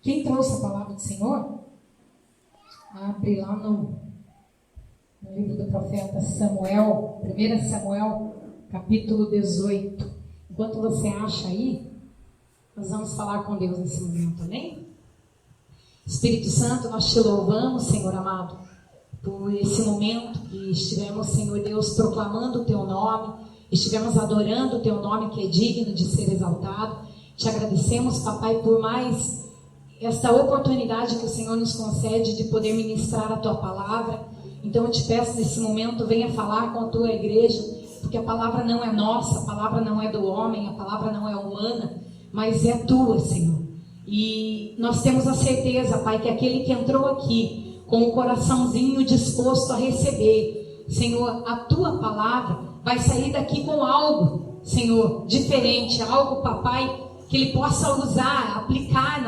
Quem trouxe a palavra do Senhor? Abre lá no livro do profeta Samuel, 1 Samuel, capítulo 18. Enquanto você acha aí, nós vamos falar com Deus nesse momento, amém? Espírito Santo, nós te louvamos, Senhor amado, por esse momento que estivemos, Senhor Deus, proclamando o teu nome, estivemos adorando o teu nome que é digno de ser exaltado. Te agradecemos, papai, por mais esta oportunidade que o Senhor nos concede de poder ministrar a tua palavra. Então eu te peço nesse momento, venha falar com a tua igreja, porque a palavra não é nossa, a palavra não é do homem, a palavra não é humana, mas é tua, Senhor. E nós temos a certeza, Pai, que aquele que entrou aqui com o coraçãozinho disposto a receber, Senhor, a tua palavra, vai sair daqui com algo, Senhor, diferente, algo, papai, que ele possa usar, aplicar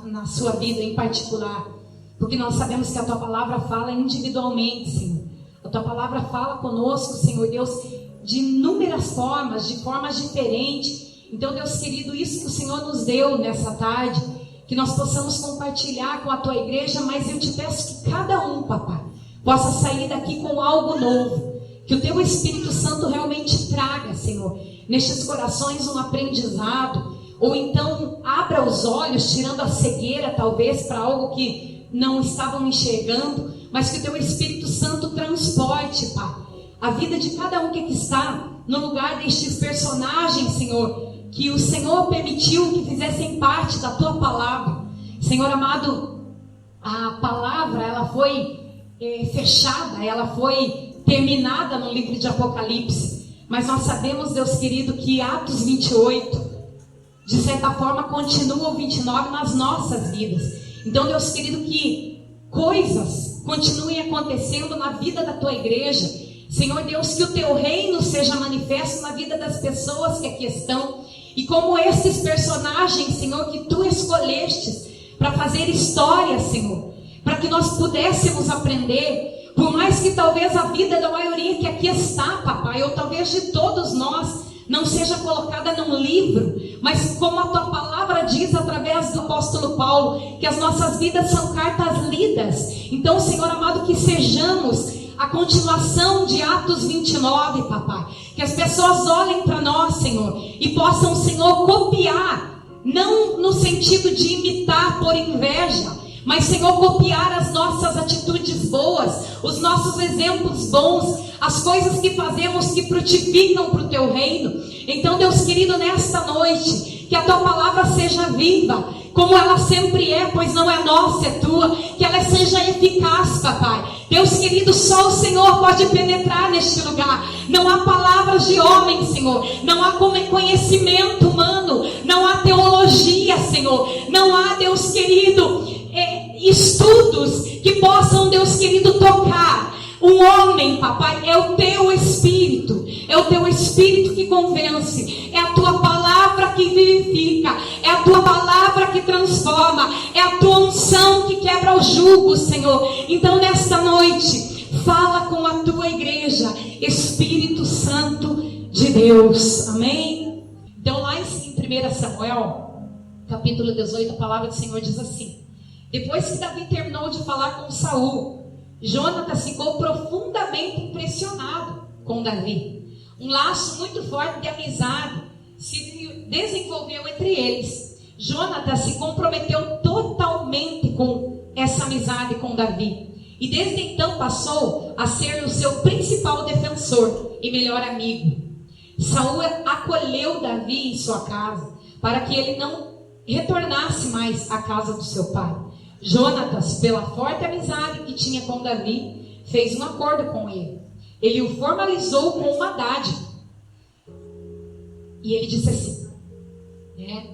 na sua vida em particular. Porque nós sabemos que a tua palavra fala individualmente, Senhor. A tua palavra fala conosco, Senhor Deus, de inúmeras formas, de formas diferentes. Então, Deus querido, isso que o Senhor nos deu nessa tarde, que nós possamos compartilhar com a tua igreja, mas eu te peço que cada um, papai, possa sair daqui com algo novo. Que o teu Espírito Santo realmente traga, Senhor, nestes corações um aprendizado, ou então abra os olhos, tirando a cegueira talvez para algo que não estavam enxergando, mas que o teu Espírito Santo transporte, Pai, a vida de cada um que aqui está no lugar destes personagens, Senhor, que o Senhor permitiu que fizessem parte da tua palavra. Senhor amado, a palavra ela foi fechada, ela foi terminada no livro de Apocalipse, mas nós sabemos, Deus querido, que Atos 28 de certa forma continua o 29 nas nossas vidas. Então, Deus querido, que coisas continuem acontecendo na vida da tua igreja. Senhor Deus, que o teu reino seja manifesto na vida das pessoas que aqui estão. E como esses personagens, Senhor, que tu escolhestes para fazer história, Senhor, para que nós pudéssemos aprender, por mais que talvez a vida da maioria que aqui está, papai, ou talvez de todos nós, não seja colocada num livro, mas como a tua palavra diz através do apóstolo Paulo, que as nossas vidas são cartas lidas. Então, Senhor amado, que sejamos a continuação de Atos 29, papai, que as pessoas olhem para nós, Senhor, e possam, Senhor, copiar, não no sentido de imitar por inveja, mas, Senhor, copiar as nossas atitudes boas, os nossos exemplos bons, as coisas que fazemos que frutificam para o teu reino. Então, Deus querido, nesta noite, que a tua palavra seja viva, como ela sempre é, pois não é nossa, é tua. Que ela seja eficaz, papai. Deus querido, só o Senhor pode penetrar neste lugar. Não há palavras de homem, Senhor. Não há conhecimento humano. Não há teologia, Senhor. Não há, Deus querido, estudos que possam, Deus querido, tocar um homem, papai. É o teu Espírito. É o teu Espírito que convence. É a tua palavra que vivifica. É a tua palavra que transforma. É a tua unção que quebra o jugo, Senhor. Então nesta noite, fala com a tua igreja, Espírito Santo de Deus. Amém? Então lá em 1 Samuel, capítulo 18, a palavra do Senhor diz assim: depois que Davi terminou de falar com Saul, Jonatas ficou profundamente impressionado com Davi. Um laço muito forte de amizade se desenvolveu entre eles. Jonatas se comprometeu totalmente com essa amizade com Davi. E desde então passou a ser o seu principal defensor e melhor amigo. Saul acolheu Davi em sua casa para que ele não retornasse mais à casa do seu pai. Jonatas, pela forte amizade que tinha com Davi, fez um acordo com ele. Ele o formalizou com uma dádiva. E ele disse assim,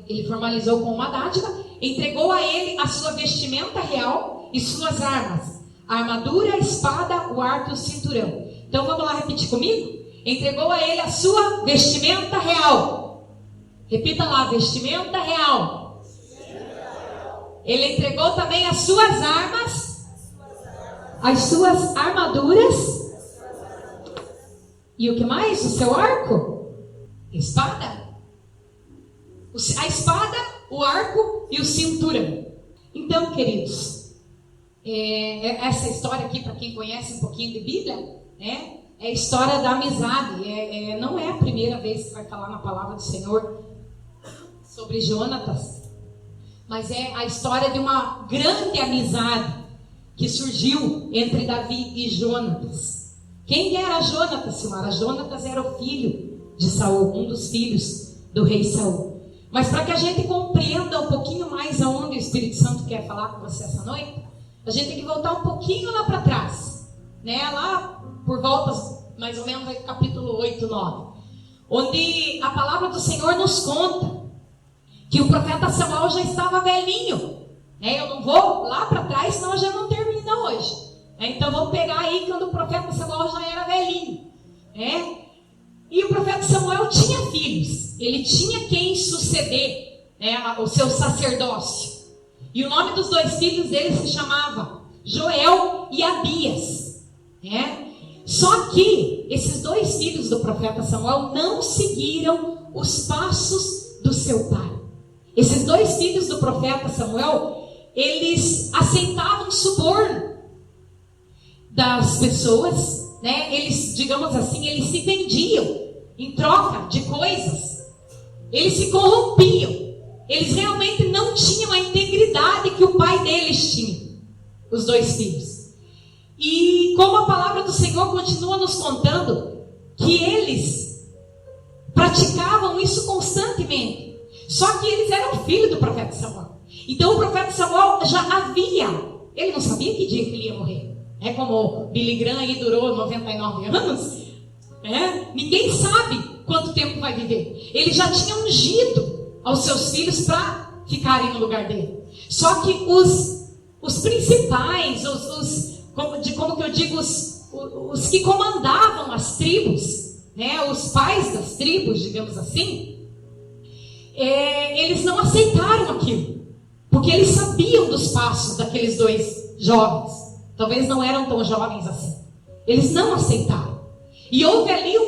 ele formalizou com uma dádiva, entregou a ele a sua vestimenta real e suas armas, a armadura, a espada, o arco e o cinturão. Então vamos lá repetir comigo? Entregou a ele a sua vestimenta real. Repita lá, vestimenta real. Ele entregou também as suas armas, as suas armaduras. E o que mais? O seu arco? Espada? A espada, o arco e o cinturão. Então, queridos, essa história aqui, para quem conhece um pouquinho de Bíblia, né, é a história da amizade. Não é a primeira vez que vai falar na palavra do Senhor sobre Jonatas, mas é a história de uma grande amizade que surgiu entre Davi e Jonatas. Quem era Jonatas, Silmara? Jonatas era o filho de Saul, um dos filhos do rei Saul. Mas para que a gente compreenda um pouquinho mais aonde o Espírito Santo quer falar com você essa noite, a gente tem que voltar um pouquinho lá para trás, né? Lá por volta mais ou menos do capítulo 8, 9, onde a palavra do Senhor nos conta que o profeta Samuel já estava velhinho, né? Eu não vou lá para trás, senão já não termina hoje, né? Então vamos pegar aí quando o profeta Samuel já era velhinho, né? E o profeta Samuel tinha filhos, ele tinha quem suceder, né, o seu sacerdócio. E o nome dos dois filhos dele se chamava Joel e Abias, né? Só que esses dois filhos do profeta Samuel não seguiram os passos do seu pai. Esses dois filhos do profeta Samuel, eles aceitavam suborno das pessoas, né? Eles, digamos assim, eles se vendiam em troca de coisas. Eles se corrompiam. Eles realmente não tinham a integridade que o pai deles tinha, os dois filhos. E como a palavra do Senhor continua nos contando que eles praticavam isso constantemente. Só que eles eram filhos do profeta Samuel. Então o profeta Samuel já havia, ele não sabia que dia que ele ia morrer. É como Billy Graham aí durou 99 anos. Ninguém sabe quanto tempo vai viver. Ele já tinha ungido aos seus filhos para ficarem no lugar dele. Só que os principais, os que comandavam as tribos, né, os pais das tribos, digamos assim, eles não aceitaram aquilo, porque eles sabiam dos passos daqueles dois jovens. Talvez não eram tão jovens assim. Eles não aceitaram. E houve ali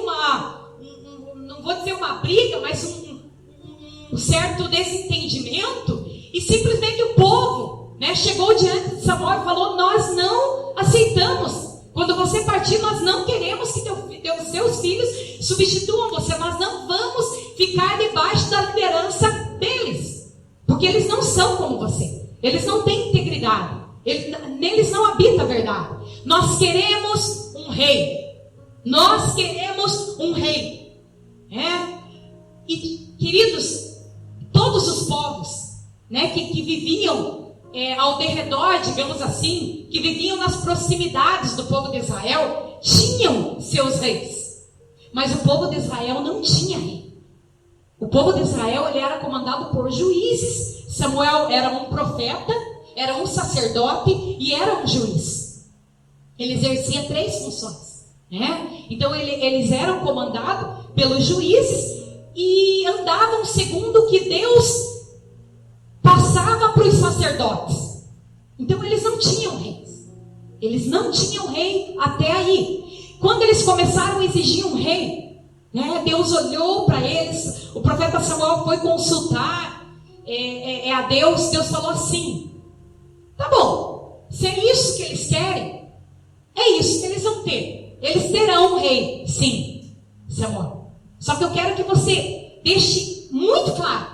não vou dizer uma briga, mas um certo desentendimento. E simplesmente o povo, né, chegou diante de Samuel e falou: nós não aceitamos. Quando você partir, nós não queremos que seus filhos substituam você. Nós não vamos ficar debaixo da liderança deles. Porque eles não são como você. Eles não têm integridade. Neles não habita a verdade. Nós queremos um rei. Nós queremos um rei. E, queridos, todos os povos, né, que viviam ao derredor, digamos assim, que viviam nas proximidades do povo de Israel, tinham seus reis. Mas o povo de Israel não tinha rei. O povo de Israel, ele era comandado por juízes. Samuel era um profeta, era um sacerdote e era um juiz. Ele exercia 3 funções, né? Então eles eram comandados pelos juízes e andavam segundo o que Deus passava para os sacerdotes. Então eles não tinham reis. Eles não tinham rei até aí. Quando eles começaram a exigir um rei, né, Deus olhou para eles. O profeta Samuel foi consultar a Deus. Deus falou assim: tá bom, se é isso que eles querem, é isso que eles vão ter. Eles terão um rei, sim, Samuel. Só que eu quero que você deixe muito claro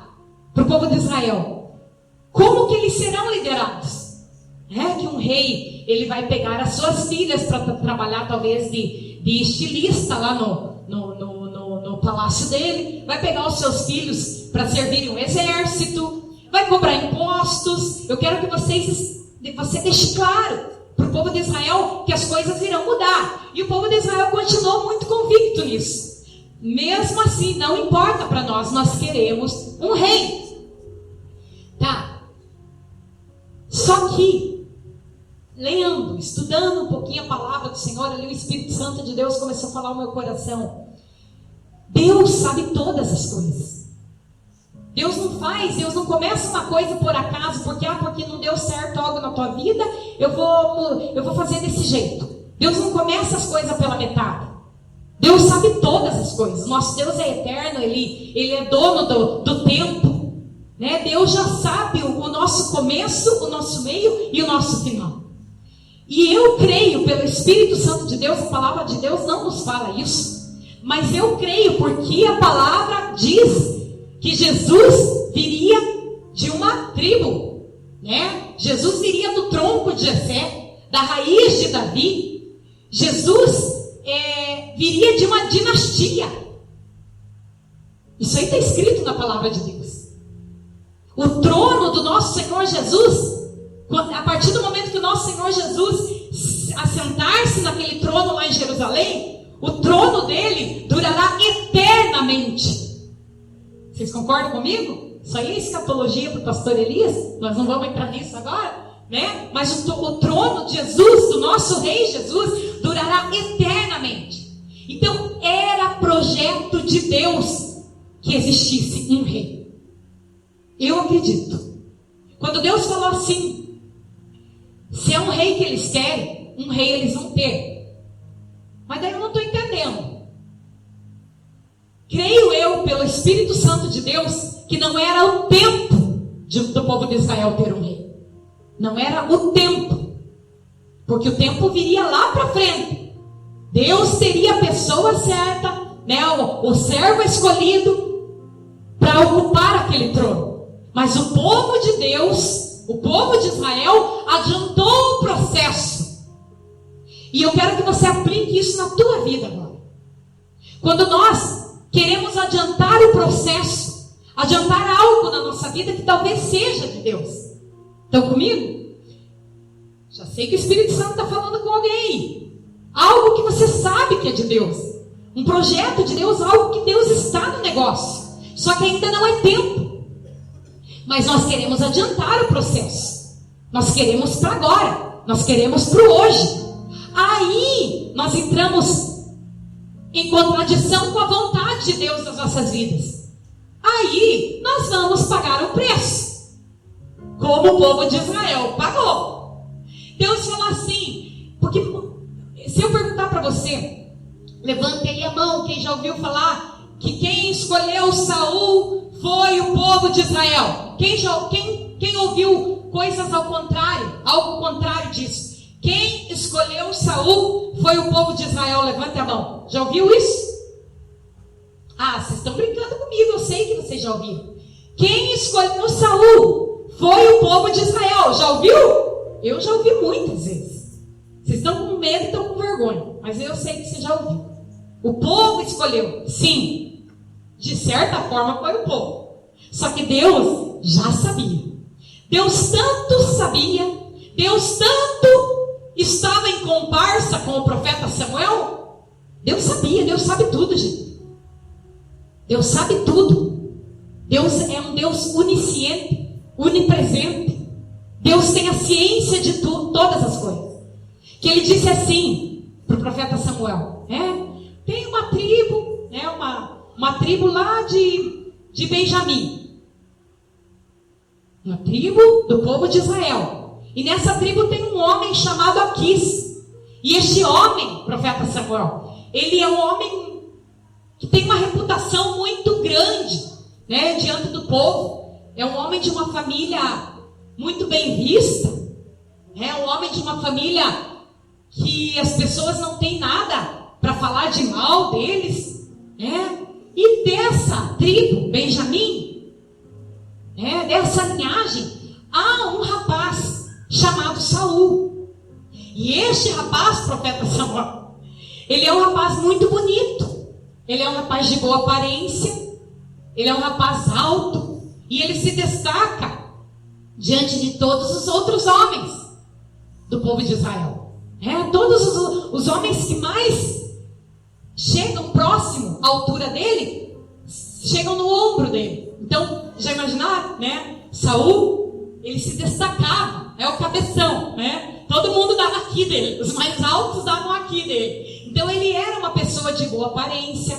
para o povo de Israel como que eles serão liderados. Que um rei, ele vai pegar as suas filhas para trabalhar talvez de estilista lá no palácio dele, vai pegar os seus filhos para servirem o exército, vai cobrar impostos. Eu quero que você deixe claro para o povo de Israel que as coisas irão mudar. E o povo de Israel continuou muito convicto nisso. Mesmo assim, não importa para nós, nós queremos um rei. Tá? Só que, lendo, estudando um pouquinho a palavra do Senhor, ali o Espírito Santo de Deus começou a falar ao meu coração. Deus sabe todas as coisas. Deus não começa uma coisa por acaso, porque não deu certo algo na tua vida, eu vou fazer desse jeito. Deus não começa as coisas pela metade. Deus sabe todas as coisas. Nosso Deus é eterno, Ele é dono do tempo, né? Deus já sabe o nosso começo, o nosso nosso meio e o nosso final. E eu creio, pelo Espírito Santo de Deus, a palavra de Deus não nos fala isso, mas eu creio porque a palavra diz que Jesus viria de uma tribo, né? Jesus viria do tronco de Jessé, da raiz de Davi. Jesus viria de uma dinastia. Isso aí está escrito na palavra de Deus. O trono do nosso Senhor Jesus, a partir do momento que o nosso Senhor Jesus assentar-se naquele trono lá em Jerusalém, o trono dele durará eternamente. Vocês concordam comigo? Isso aí é escatologia para o pastor Elias. Nós não vamos entrar nisso agora, né? Mas o trono de Jesus, do nosso rei Jesus, durará eternamente. Então era projeto de Deus que existisse um rei. Eu acredito. Quando Deus falou assim, se é um rei que eles querem, um rei eles vão ter. Mas daí eu não estou entendendo. Creio eu, pelo Espírito Santo de Deus, que não era o tempo do povo de Israel ter um rei. Não era o tempo. Porque o tempo viria lá para frente. Deus teria a pessoa certa, né, o servo escolhido para ocupar aquele trono. Mas o povo de Deus, o povo de Israel, adiantou o processo. E eu quero que você aplique isso na tua vida agora. Quando nós queremos adiantar o processo, adiantar algo na nossa vida que talvez seja de Deus. Estão comigo? Já sei que o Espírito Santo está falando com alguém. Algo que você sabe que é de Deus. Um projeto de Deus, algo que Deus está no negócio. Só que ainda não é tempo. Mas nós queremos adiantar o processo. Nós queremos para agora. Nós queremos para o hoje. Aí nós entramos em contradição com a vontade de Deus nas nossas vidas. Aí nós vamos pagar o preço, como o povo de Israel pagou. Deus falou assim, porque se eu perguntar para você, levante aí a mão, quem já ouviu falar que quem escolheu Saul foi o povo de Israel. Quem ouviu coisas ao contrário, algo contrário disso? Quem escolheu Saul foi o povo de Israel. Levante a mão. Já ouviu isso? Ah, vocês estão brincando comigo. Eu sei que vocês já ouviram. Quem escolheu Saul foi o povo de Israel. Já ouviu? Eu já ouvi muitas vezes. Vocês estão com medo e estão com vergonha. Mas eu sei que você já ouviu. O povo escolheu. Sim. De certa forma foi o povo. Só que Deus já sabia. Deus tanto sabia. Deus tanto estava em comparsa com o profeta Samuel. Deus sabia, Deus sabe tudo, gente. Deus sabe tudo. Deus é um Deus onisciente, onipresente. Deus tem a ciência de tudo, todas as coisas. Que ele disse assim para o profeta Samuel, tem uma tribo, uma tribo lá de Benjamim. Uma tribo do povo de Israel. E nessa tribo tem um homem chamado Aquis. E este homem, profeta Samuel, ele é um homem que tem uma reputação muito grande, né, diante do povo. É um homem de uma família muito bem vista. É um homem de uma família que as pessoas não têm nada para falar de mal deles. E dessa tribo, Benjamim, dessa linhagem, há um rapaz chamado Saul. E este rapaz, profeta Samuel, ele é um rapaz muito bonito. Ele é um rapaz de boa aparência. Ele é um rapaz alto. E ele se destaca diante de todos os outros homens do povo de Israel. Todos os homens que mais chegam próximo à altura dele, chegam no ombro dele. Então, já imaginaram, Saul, ele se destacava. É o cabeção, Todo mundo dava aqui dele. Os mais altos davam aqui dele. Então ele era uma pessoa de boa aparência.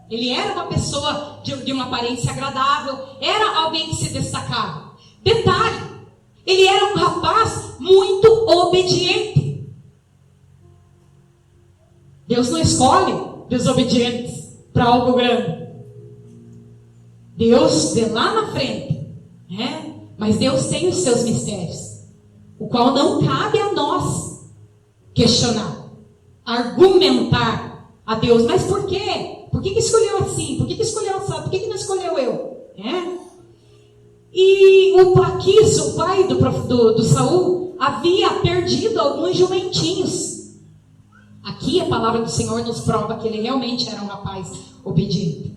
Ele era uma pessoa de uma aparência agradável. Era alguém que se destacava. Detalhe, ele era um rapaz muito obediente. Deus não escolhe desobedientes para algo grande. Deus vê lá na frente, mas Deus tem os seus mistérios. o qual não cabe a nós questionar, argumentar a Deus. Mas por quê? Por que escolheu assim? Por que escolheu assim? Por que não escolheu eu? E o Aquis, o pai do Saul, havia perdido alguns jumentinhos. Aqui a palavra do Senhor nos prova que ele realmente era um rapaz obediente.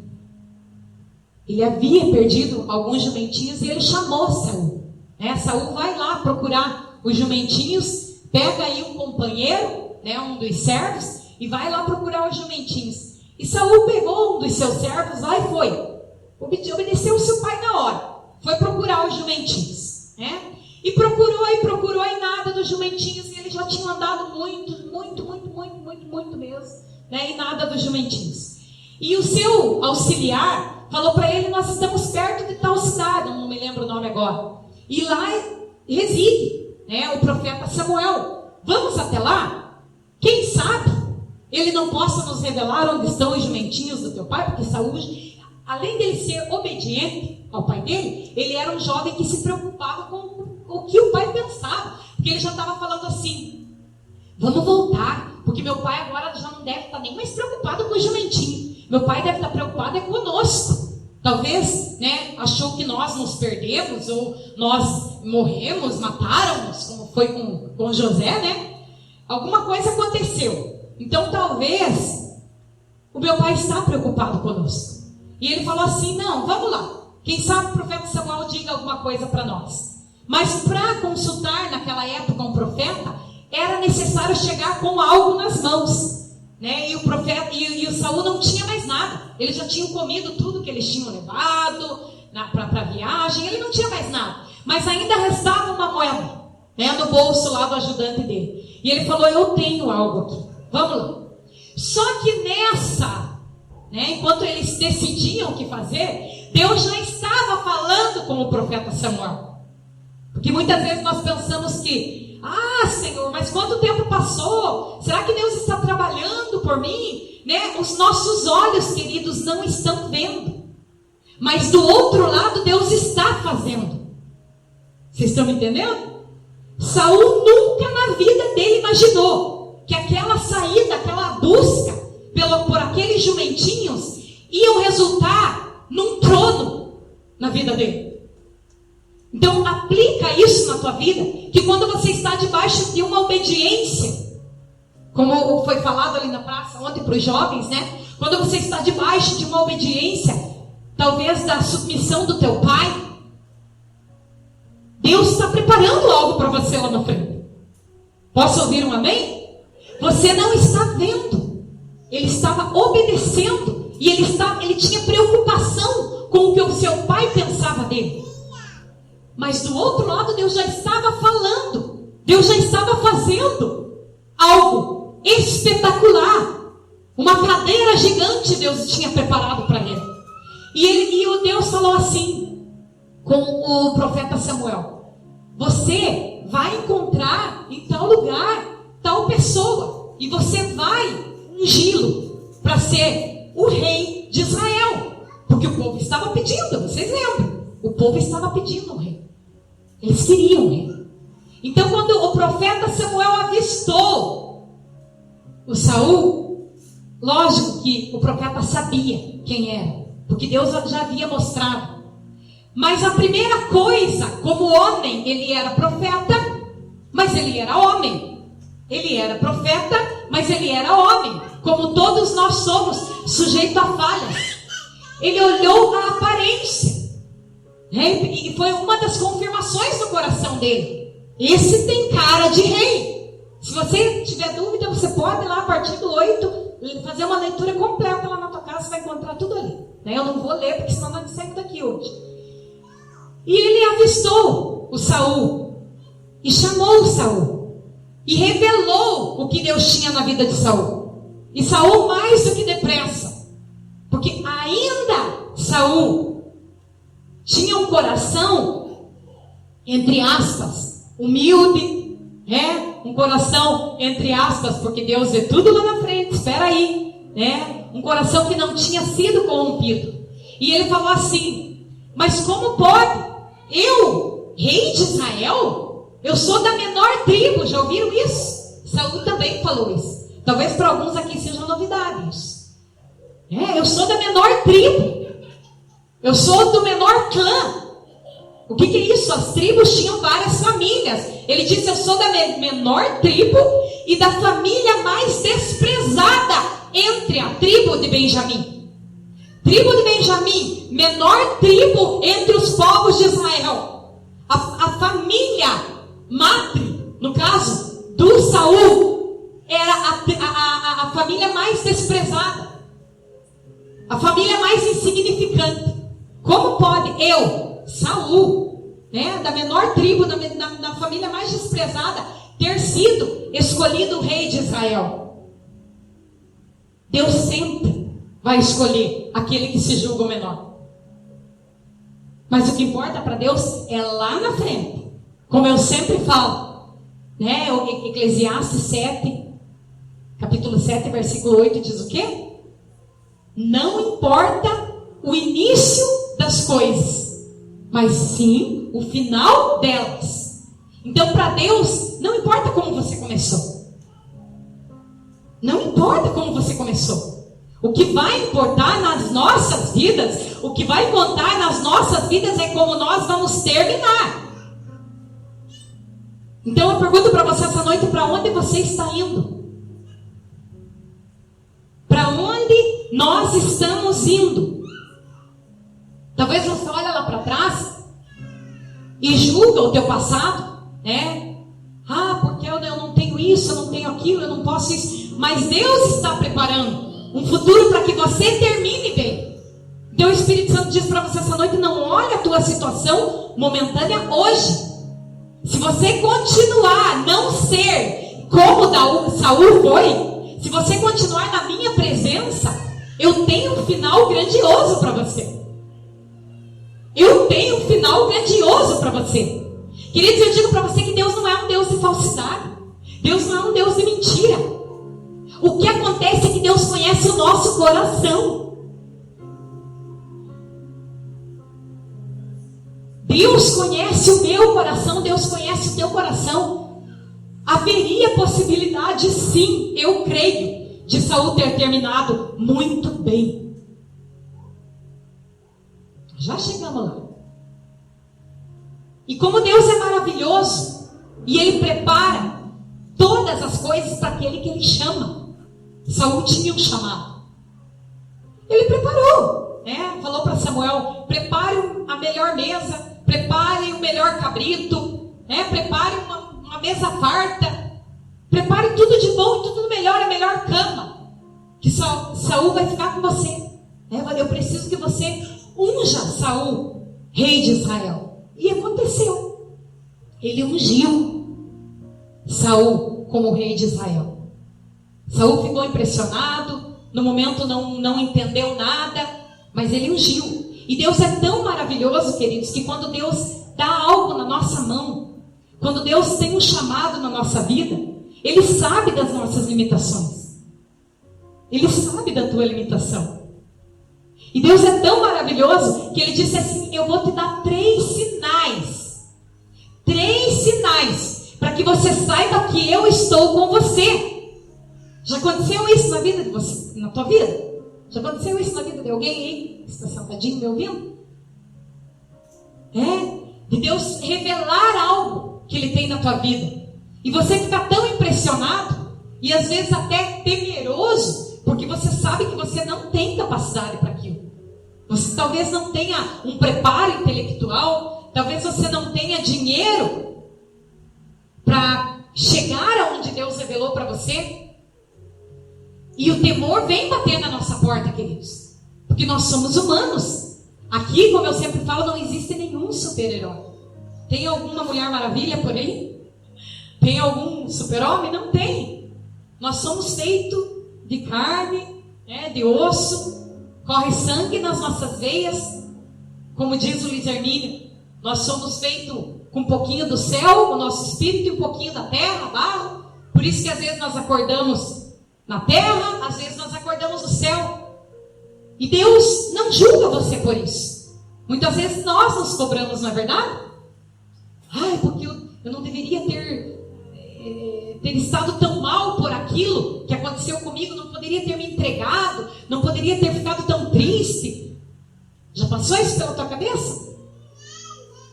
Ele havia perdido alguns jumentinhos e ele chamou Saul. Saul vai lá procurar os jumentinhos, pega aí um companheiro, um dos servos, e vai lá procurar os jumentinhos. E Saul pegou um dos seus servos lá e foi. Obedeceu o seu pai na hora. Foi procurar os jumentinhos. E procurou e nada dos jumentinhos. E ele já tinha andado muito mesmo. E nada dos jumentinhos. E o seu auxiliar falou para ele: nós estamos perto de tal cidade, não me lembro o nome agora. E lá reside o profeta Samuel. Vamos até lá? Quem sabe ele não possa nos revelar onde estão os jumentinhos do teu pai? Porque Saul, além dele ser obediente ao pai dele, ele era um jovem que se preocupava com o que o pai pensava. Porque ele já estava falando assim: vamos voltar, porque meu pai agora já não deve estar nem mais preocupado com os jumentinhos. Meu pai deve estar preocupado conosco. Talvez, achou que nós nos perdemos, ou nós morremos, mataram-nos, como foi com José, Alguma coisa aconteceu. Então talvez o meu pai está preocupado conosco. E ele falou assim: não, vamos lá. Quem sabe o profeta Samuel diga alguma coisa para nós. Mas para consultar naquela época um profeta, era necessário chegar com algo nas mãos. E o profeta e o Saul não tinha mais nada. Eles já tinham comido tudo que eles tinham levado para a viagem. Ele não tinha mais nada. Mas ainda restava uma moeda no bolso lá do ajudante dele. E ele falou: eu tenho algo aqui. Vamos lá. Só que nessa, enquanto eles decidiam o que fazer, Deus já estava falando com o profeta Samuel. Porque muitas vezes nós pensamos que: Senhor, mas quanto tempo passou? Será que Deus está trabalhando por mim? Os nossos olhos, queridos, não estão vendo. Mas do outro lado, Deus está fazendo. Vocês estão me entendendo? Saul nunca na vida dele imaginou que aquela saída, aquela busca por aqueles jumentinhos iam resultar num trono na vida dele. Então aplica isso na tua vida, que quando você está debaixo de uma obediência, como foi falado ali na praça ontem para os jovens, quando você está debaixo de uma obediência, talvez da submissão do teu pai, Deus está preparando algo para você lá na frente. Posso ouvir um amém? Você não está vendo. Ele estava obedecendo. E ele tinha preocupação com o que o seu pai pensava dele. Mas do outro lado, Deus já estava falando. Deus já estava fazendo algo espetacular. Uma cadeira gigante Deus tinha preparado para ele. E o Deus falou assim com o profeta Samuel: você vai encontrar em tal lugar tal pessoa, e você vai ungí-lo para ser o rei de Israel. Porque o povo estava pedindo, vocês lembram? O povo estava pedindo um rei. Eles queriam um rei. Então quando o profeta Samuel avistou o Saul, lógico que o profeta sabia quem era, porque Deus já havia mostrado. Mas a primeira coisa, como homem, ele era profeta, mas ele era homem. Ele era profeta, mas ele era homem. Como todos nós somos, sujeitos a falhas. Ele olhou a aparência. E foi uma das confirmações do coração dele. Esse tem cara de rei. Se você tiver dúvida, você pode ir lá a partir do 8, fazer uma leitura completa lá na tua casa, você vai encontrar tudo ali. Eu não vou ler, porque senão nós saímos daqui hoje. E ele avistou o Saul, e chamou o Saul, e revelou o que Deus tinha na vida de Saul. E Saul mais do que depressa, porque ainda Saul tinha um coração, entre aspas, humilde, um coração, entre aspas, porque Deus vê tudo lá na frente, espera aí, um coração que não tinha sido corrompido. E ele falou assim: mas como pode eu, rei de Israel, Eu sou da menor tribo. Já ouviram isso? Saul também falou isso. Talvez para alguns aqui seja novidade isso. Eu sou da menor tribo. Eu sou do menor clã. O que é isso? As tribos tinham várias famílias. Ele disse: eu sou da menor tribo e da família mais desprezada entre a tribo de Benjamim. Tribo de Benjamim, menor tribo entre os povos de Israel. A família matre, no caso do Saul, era a família mais desprezada, a família mais insignificante. Como pode eu, Saul, da menor tribo, da família mais desprezada, ter sido escolhido o rei de Israel? Deus sempre vai escolher aquele que se julga o menor. Mas o que importa para Deus é lá na frente. Como eu sempre falo, o Eclesiastes 7, capítulo 7, versículo 8 diz o quê? Não importa o início das coisas, mas sim o final delas. Então, para Deus, não importa como você começou. Não importa como você começou. O que vai importar nas nossas vidas, o que vai contar nas nossas vidas é como nós vamos terminar. Então eu pergunto para você essa noite: para onde você está indo? Para onde nós estamos indo? Talvez você olhe lá para trás e julga o teu passado, porque eu não tenho isso, eu não tenho aquilo, eu não posso isso. Mas Deus está preparando um futuro para que você termine bem. Então o Espírito Santo diz para você essa noite: não olhe a tua situação momentânea hoje. Se você continuar a não ser como Saul foi, se você continuar na minha presença, eu tenho um final grandioso para você. Eu tenho um final grandioso para você. Queridos, eu digo para você que Deus não é um Deus de falsidade. Deus não é um Deus de mentira. O que acontece é que Deus conhece o nosso coração. Deus conhece o meu coração, Deus conhece o teu coração. Haveria possibilidade, sim, eu creio, de Saul ter terminado muito bem. Já chegamos lá. E como Deus é maravilhoso, e Ele prepara todas as coisas para aquele que Ele chama. Saul tinha um chamado. Ele preparou, falou para Samuel: prepare a melhor mesa, prepare o melhor cabrito, prepare uma mesa farta, prepare tudo de bom e tudo melhor, a melhor cama, que Saul vai ficar com você. Eu preciso que você unja Saul, rei de Israel. E aconteceu. Ele ungiu Saul como rei de Israel. Saul ficou impressionado, no momento não entendeu nada, mas ele ungiu. E Deus é tão maravilhoso, queridos, que quando Deus dá algo na nossa mão, quando Deus tem um chamado na nossa vida, Ele sabe das nossas limitações. Ele sabe da tua limitação. E Deus é tão maravilhoso que Ele disse assim: eu vou te dar 3 sinais. 3 sinais para que você saiba que eu estou com você. Já aconteceu isso na vida de você, na tua vida? Já aconteceu isso na vida de alguém aí que está sentadinho me ouvindo? De Deus revelar algo que Ele tem na tua vida. E você fica tão impressionado e às vezes até temeroso, porque você sabe que você não tem capacidade para aquilo. Você talvez não tenha um preparo intelectual, talvez você não tenha dinheiro para chegar aonde Deus revelou para você. E o temor vem bater na nossa porta, queridos. Porque nós somos humanos. Aqui, como eu sempre falo, não existe nenhum super-herói. Tem alguma Mulher Maravilha por aí? Tem algum super-homem? Não tem. Nós somos feitos de carne, de osso. Corre sangue nas nossas veias. Como diz o Luiz Hermínio, nós somos feitos com um pouquinho do céu, o nosso espírito, e um pouquinho da terra, barro. Por isso que às vezes nós acordamos na terra, às vezes nós acordamos no céu. E Deus não julga você por isso. Muitas vezes nós nos cobramos, não é verdade? Porque eu não deveria ter estado tão mal por aquilo que aconteceu comigo, não poderia ter me entregado, não poderia ter ficado tão triste. Já passou isso pela tua cabeça?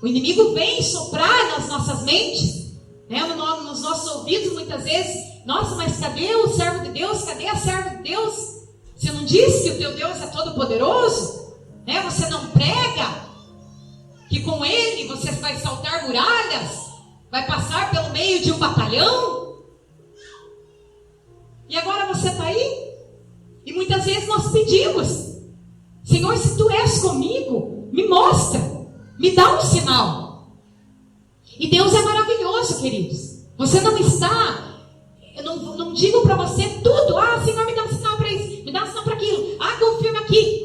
O inimigo vem soprar nas nossas mentes, né, nos nossos ouvidos muitas vezes. Nossa, mas cadê o servo de Deus? Cadê a serva de Deus? Você não disse que o teu Deus é todo poderoso? Né? Você não prega que com ele você vai saltar muralhas? Vai passar pelo meio de um batalhão? E agora você está aí? E muitas vezes nós pedimos: Senhor, se tu és comigo, me mostra, me dá um sinal. E Deus é maravilhoso, queridos. Você não está... Eu não digo para você tudo. Senhor, me dá um sinal para isso, me dá um sinal para aquilo. Confirma aqui.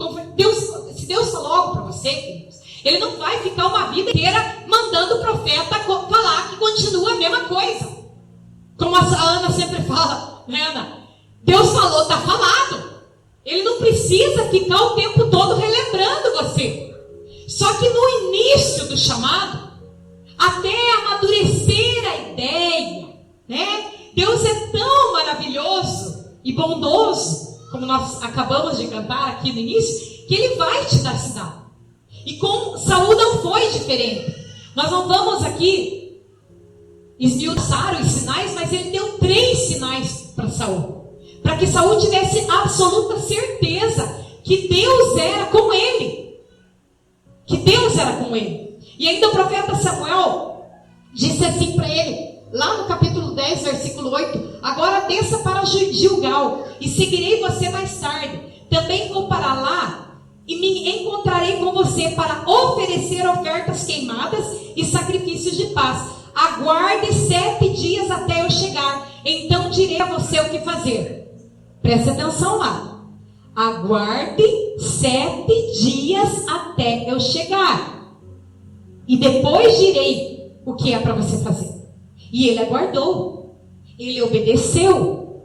Se Deus falou algo para você, queridos, Ele não vai ficar uma vida inteira mandando o profeta falar que continua a mesma coisa. Como a Ana sempre fala, né, Ana? Deus falou, está falado. Ele não precisa ficar o tempo todo relembrando você. Só que no início do chamado, até amadurecer a ideia, né? Deus é tão maravilhoso e bondoso, como nós acabamos de cantar aqui no início, que Ele vai te dar sinal. E com Saul não foi diferente. Nós não vamos aqui esmiuçar os sinais, mas Ele deu 3 sinais para Saul, para que Saul tivesse absoluta certeza que Deus era com ele. Que Deus era com ele. E ainda o profeta Samuel disse assim para ele, lá no capítulo 10, versículo 8: agora desça para Gilgal, e seguirei você mais tarde. Também vou para lá, e me encontrarei com você para oferecer ofertas queimadas e sacrifícios de paz. Aguarde 7 dias até eu chegar, então direi a você o que fazer. Preste atenção lá. Aguarde 7 dias até eu chegar, e depois direi o que é para você fazer. E ele aguardou, ele obedeceu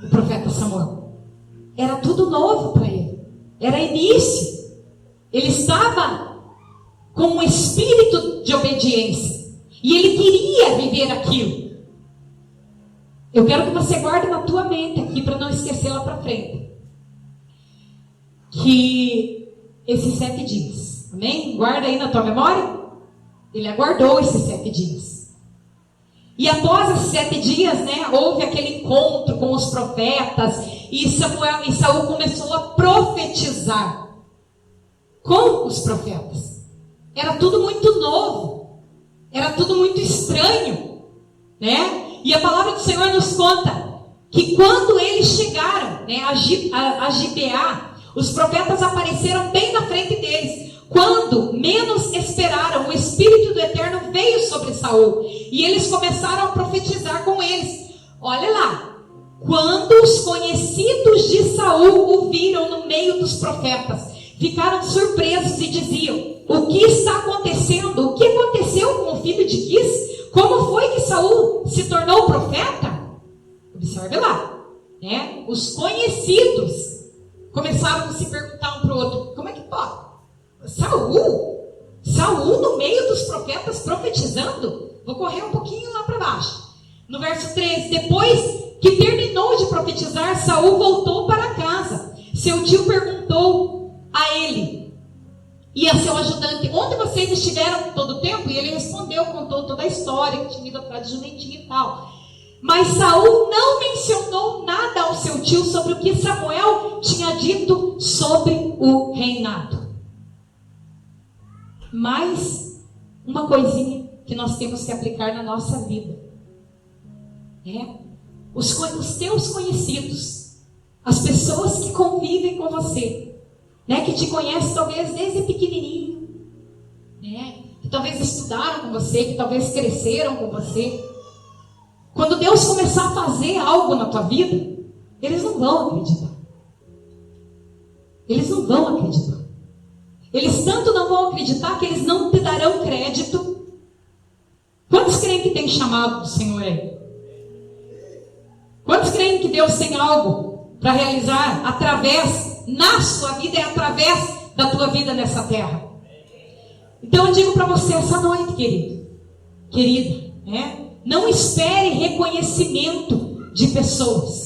o profeta Samuel. Era tudo novo para ele, era início. Ele estava com um espírito de obediência, e ele queria viver aquilo. Eu quero que você guarde na tua mente aqui, para não esquecer lá para frente, que esses 7 dias, amém? Guarda aí na tua memória. Ele aguardou esses 7 dias. E após esses 7 dias, né, houve aquele encontro com os profetas, e Saul começou a profetizar com os profetas. Era tudo muito novo, era tudo muito estranho, né? E a palavra do Senhor nos conta que quando eles chegaram, né, a Gibeá, os profetas apareceram bem na frente deles. Quando menos esperaram, o Espírito do Eterno veio sobre Saul, e eles começaram a profetizar com eles. Olha lá, quando os conhecidos de Saul o viram no meio dos profetas, ficaram surpresos e diziam: o que está acontecendo? O que aconteceu com o filho de Quis? Como foi que Saul se tornou profeta? Observe lá, né? Os conhecidos começaram a se perguntar um para o outro: como é que pode? Saul no meio dos profetas profetizando? Vou correr um pouquinho lá para baixo. No verso 13: depois que terminou de profetizar, Saul voltou para casa. Seu tio perguntou a ele e a seu ajudante: onde vocês estiveram todo o tempo? E ele respondeu, contou toda a história, que tinha ido atrás de jumentinho e tal. Mas Saul não mencionou nada ao seu tio sobre o que Samuel tinha dito sobre o reinado. Mais uma coisinha que nós temos que aplicar na nossa vida, né? Os teus conhecidos, as pessoas que convivem com você, né? Que te conhecem talvez desde pequenininho, né? Que talvez estudaram com você, que talvez cresceram com você. Quando Deus começar a fazer algo na tua vida, eles não vão acreditar. Eles não vão acreditar. Eles tanto não vão acreditar que eles não te darão crédito. Quantos creem que tem chamado do Senhor aí? Quantos creem que Deus tem algo para realizar na sua vida e através da tua vida nessa terra? Então eu digo para você essa noite, querido, querida, né? Não espere reconhecimento de pessoas.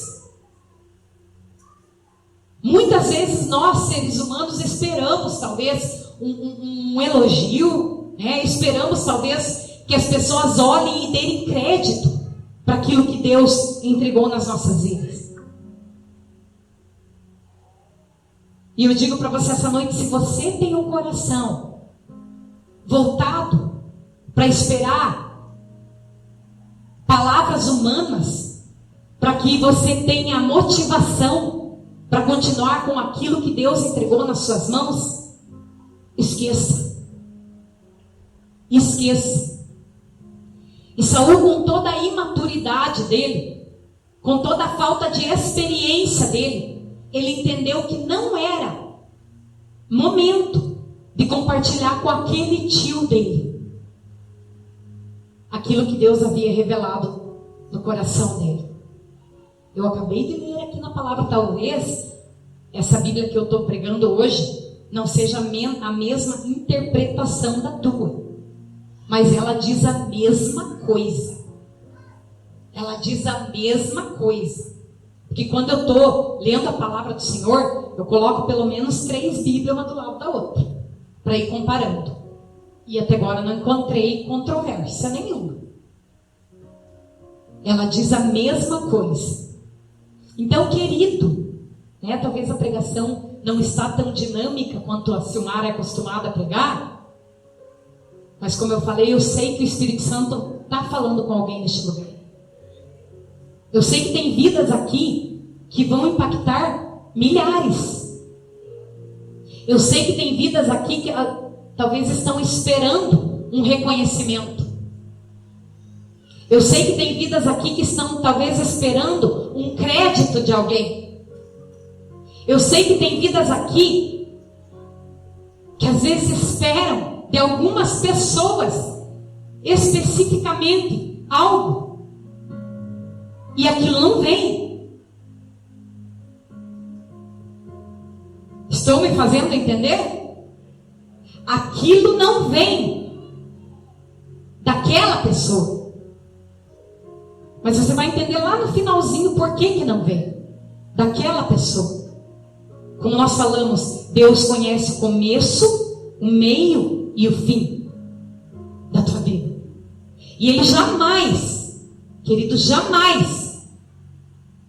Muitas vezes nós, seres humanos, esperamos talvez um elogio, né? Esperamos talvez que as pessoas olhem e deem crédito para aquilo que Deus entregou nas nossas vidas. E eu digo para você essa noite, se você tem um coração voltado para esperar palavras humanas, para que você tenha motivação para continuar com aquilo que Deus entregou nas suas mãos, esqueça. Esqueça. E Saul, com toda a imaturidade dele, com toda a falta de experiência dele, ele entendeu que não era momento de compartilhar com aquele tio dele aquilo que Deus havia revelado no coração dele. Eu acabei de ler aqui na palavra, talvez essa Bíblia que eu estou pregando hoje não seja a mesma interpretação da tua, mas ela diz a mesma coisa. Ela diz a mesma coisa. Porque quando eu estou lendo a palavra do Senhor, eu coloco pelo menos 3 Bíblias uma do lado da outra, para ir comparando. E até agora não encontrei controvérsia nenhuma. Ela diz a mesma coisa. Então, querido, né, talvez a pregação não está tão dinâmica quanto a Silmara é acostumada a pregar, mas como eu falei, eu sei que o Espírito Santo está falando com alguém neste lugar. Eu sei que tem vidas aqui que vão impactar milhares. Eu sei que tem vidas aqui que talvez estão esperando um reconhecimento. Eu sei que tem vidas aqui que estão talvez esperando um crédito de alguém. Eu sei que tem vidas aqui que às vezes esperam de algumas pessoas especificamente algo, e aquilo não vem. Estou me fazendo entender? Aquilo não vem daquela pessoa. Mas você vai entender lá no finalzinho por que não vem daquela pessoa. Como nós falamos, Deus conhece o começo, o meio e o fim da tua vida. E Ele jamais, querido, jamais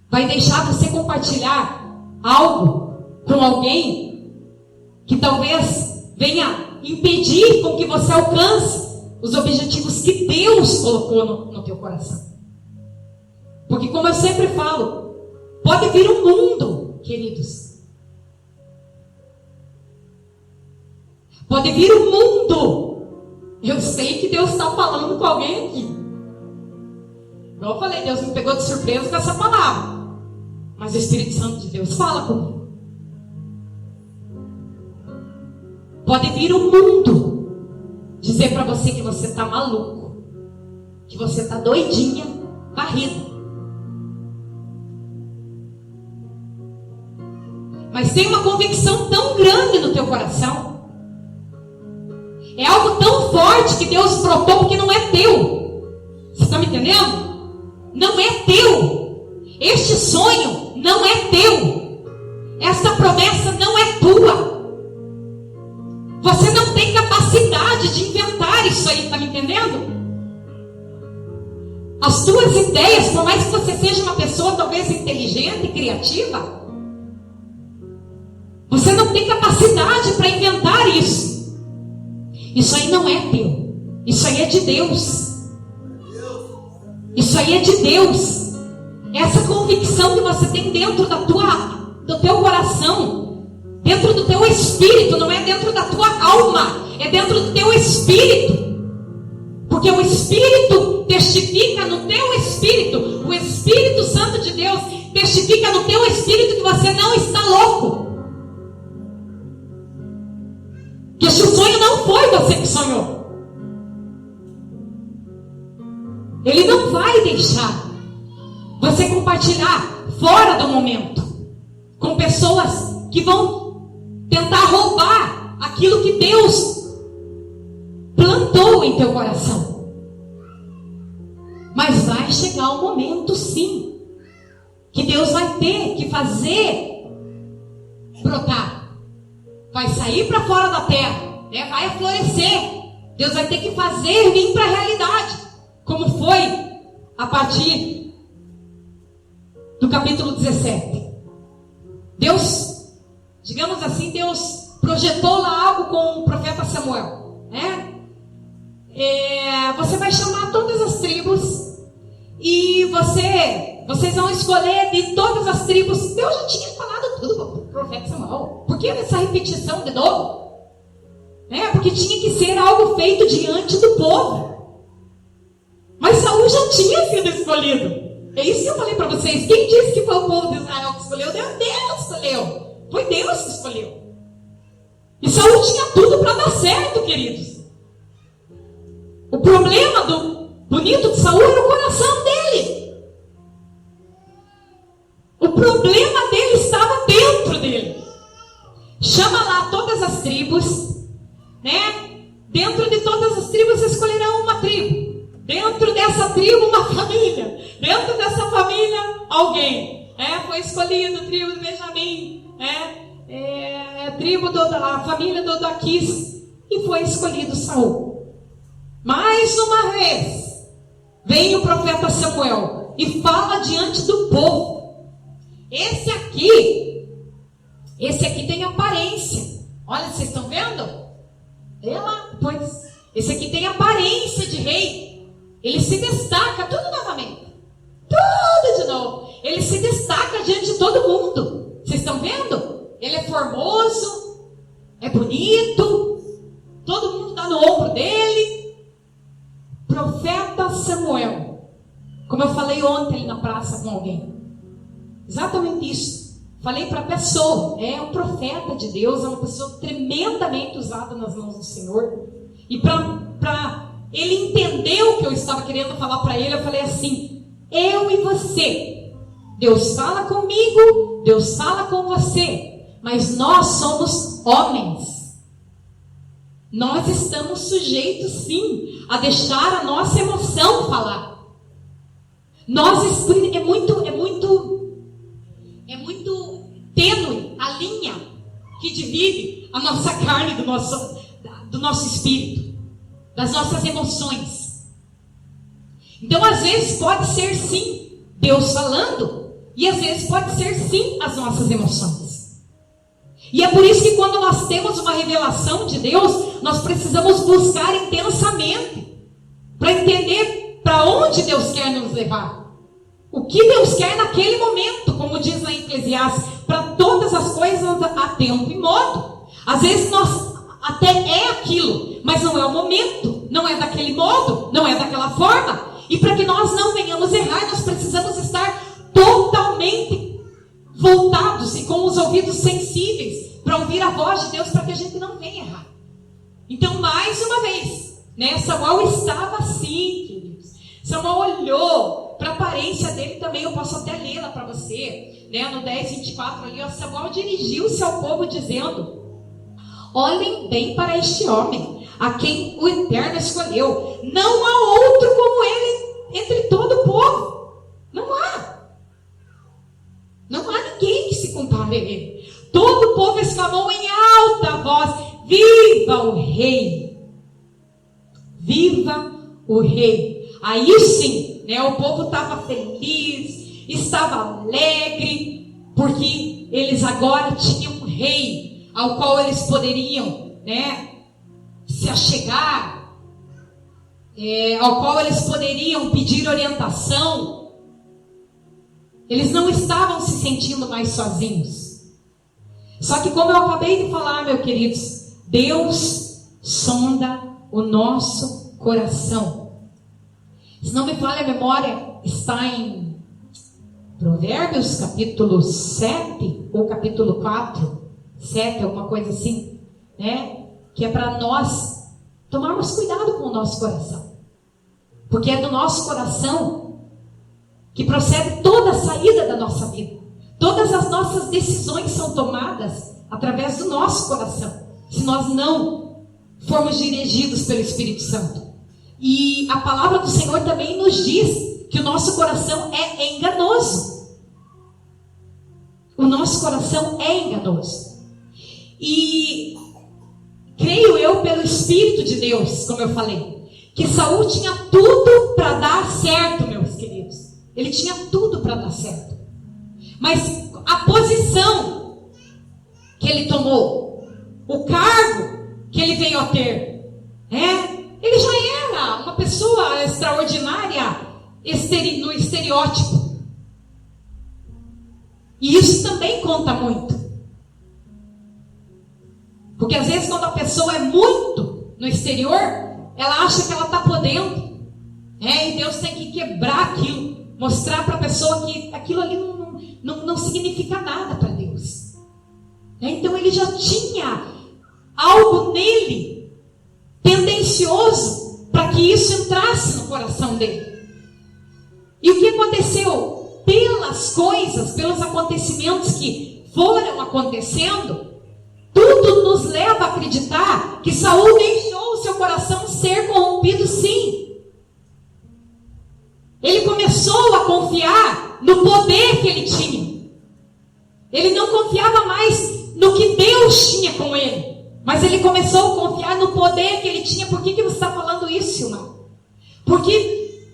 vai deixar você compartilhar algo com alguém que talvez venha impedir com que você alcance os objetivos que Deus colocou no teu coração. Porque, como eu sempre falo, pode vir um mundo, queridos. Pode vir um mundo. Eu sei que Deus está falando com alguém aqui. Igual eu falei, Deus me pegou de surpresa com essa palavra. Mas o Espírito Santo de Deus fala comigo. Pode vir um mundo dizer para você que você está maluco, que você está doidinha, varrida. Mas tem uma convicção tão grande no teu coração. É algo tão forte que Deus brotou porque não é teu. Você está me entendendo? Não é teu. Este sonho não é teu. Esta promessa não é tua. Você não tem capacidade de inventar isso aí, está me entendendo? As tuas ideias, por mais que você seja uma pessoa talvez inteligente e criativa, você não tem capacidade para inventar isso. Isso aí não é teu. Isso aí é de Deus. Isso aí é de Deus. Essa convicção que você tem dentro do teu coração, dentro do teu espírito, não é dentro da tua alma, é dentro do teu espírito. Porque o Espírito testifica no teu espírito, o Espírito Santo de Deus testifica no teu espírito que você não está louco. Que esse sonho não foi você que sonhou. Ele não vai deixar você compartilhar fora do momento com pessoas que vão tentar roubar aquilo que Deus plantou em teu coração. Mas vai chegar um momento, sim, que Deus vai ter que fazer brotar. Vai sair para fora da terra, né? Vai florescer. Deus vai ter que fazer vir para a realidade, como foi a partir do capítulo 17. Deus, digamos assim, Deus projetou lá algo com o profeta Samuel, né? Você vai chamar todas as tribos e vocês vão escolher de todas as tribos. Deus já tinha falado tudo para o profeta Samuel. Por que essa repetição de novo? Porque tinha que ser algo feito diante do povo. Mas Saul já tinha sido escolhido. É isso que eu falei para vocês. Quem disse que foi o povo de Israel que escolheu? Deus escolheu. Foi Deus que escolheu. E Saul tinha tudo para dar certo, queridos. O problema do bonito de Saul era o coração dele. O problema dele estava dentro dele. Chama lá todas as tribos, né? Dentro de todas as tribos escolherão uma tribo. Dentro dessa tribo uma família. Dentro dessa família alguém. Foi escolhido a tribo de Benjamim, tribo da família do Aquis, e foi escolhido Saul. Mais uma vez vem o profeta Samuel e fala diante do povo. Esse aqui tem aparência. Olha, vocês estão vendo? Esse aqui tem aparência de rei. Ele se destaca, tudo novamente. Tudo de novo. Ele se destaca diante de todo mundo. Vocês estão vendo? Ele é formoso, é bonito, todo mundo está no ombro dele. Profeta Samuel, como eu falei ontem ali na praça com alguém, exatamente isso. Falei para a pessoa, é um profeta de Deus, é uma pessoa tremendamente usada nas mãos do Senhor. E para ele entender o que eu estava querendo falar para ele, eu falei assim: eu e você, Deus fala comigo, Deus fala com você, mas nós somos homens. Nós estamos sujeitos, sim, a deixar a nossa emoção falar. É muito tênue a linha que divide a nossa carne do nosso espírito, das nossas emoções. Então, às vezes pode ser sim Deus falando, e às vezes pode ser sim as nossas emoções. E é por isso que quando nós temos uma revelação de Deus, nós precisamos buscar intensamente para entender para onde Deus quer nos levar. O que Deus quer naquele momento, como diz lá em Eclesiastes, para todas as coisas há tempo e modo. Às vezes nós até é aquilo, mas não é o momento, não é daquele modo, não é daquela forma. E para que nós não venhamos errar, nós precisamos estar totalmente voltados e com os ouvidos sensíveis para ouvir a voz de Deus, para que a gente não venha errar. Então, mais uma vez, Samuel estava assim, queridos. Samuel olhou para a aparência dele também. Eu posso até lê-la para você, no 10:24 ali, Samuel dirigiu-se ao povo dizendo: olhem bem para este homem, a quem o Eterno escolheu. Não há outro como ele entre todo o povo. Não há ninguém que se compare a ele. Todo o povo exclamou em alta voz: viva o rei! Viva o rei! Aí sim, o povo estava feliz, estava alegre, porque eles agora tinham um rei ao qual eles poderiam, se achegar, ao qual eles poderiam pedir orientação. Eles não estavam se sentindo mais sozinhos. Só que, como eu acabei de falar, meus queridos, Deus sonda o nosso coração. Se não me falha a memória, está em Provérbios capítulo 7 ou capítulo 4, 7, alguma coisa assim, que é para nós tomarmos cuidado com o nosso coração. Porque é do nosso coração que procede toda a saída da nossa vida. Todas as nossas decisões são tomadas através do nosso coração, se nós não formos dirigidos pelo Espírito Santo. E a palavra do Senhor também nos diz que o nosso coração é enganoso. O nosso coração é enganoso. E creio eu, pelo Espírito de Deus, como eu falei, que Saul tinha tudo para dar certo, meus queridos. Ele tinha tudo para dar certo. Mas a posição que ele tomou, o cargo que ele veio a ter, ele já era uma pessoa extraordinária no estereótipo. E isso também conta muito. Porque às vezes quando a pessoa é muito no exterior, ela acha que ela está podendo. E Deus tem que quebrar aquilo, mostrar para a pessoa que aquilo ali não significa nada para Deus. Então ele já tinha algo nele tendencioso para que isso entrasse no coração dele. E o que aconteceu? Pelas coisas, pelos acontecimentos que foram acontecendo, tudo nos leva a acreditar que Saul deixou o seu coração ser corrompido, sim. Ele começou a confiar no poder que ele tinha. Ele não confiava mais no que Deus tinha com ele, mas ele começou a confiar no poder que ele tinha. Por que você está falando isso, Silmar? Porque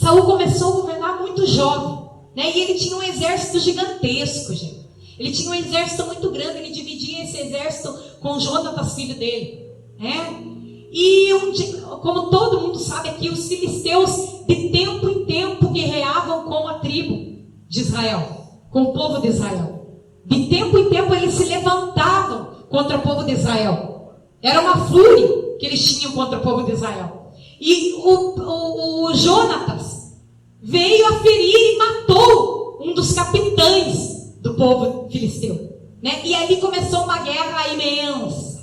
Saul começou a governar muito jovem, e ele tinha um exército gigantesco, gente. Ele tinha um exército muito grande. Ele dividia esse exército com Jonatas, filho dele, E como todo mundo sabe aqui, os filisteus de tempo em tempo guerreavam com a tribo de Israel, com o povo de Israel. De tempo em tempo eles se levantavam contra o povo de Israel. Era uma fúria que eles tinham contra o povo de Israel. E o Jonatas veio a ferir e matou um dos capitães do povo filisteu. E ali começou uma guerra imensa.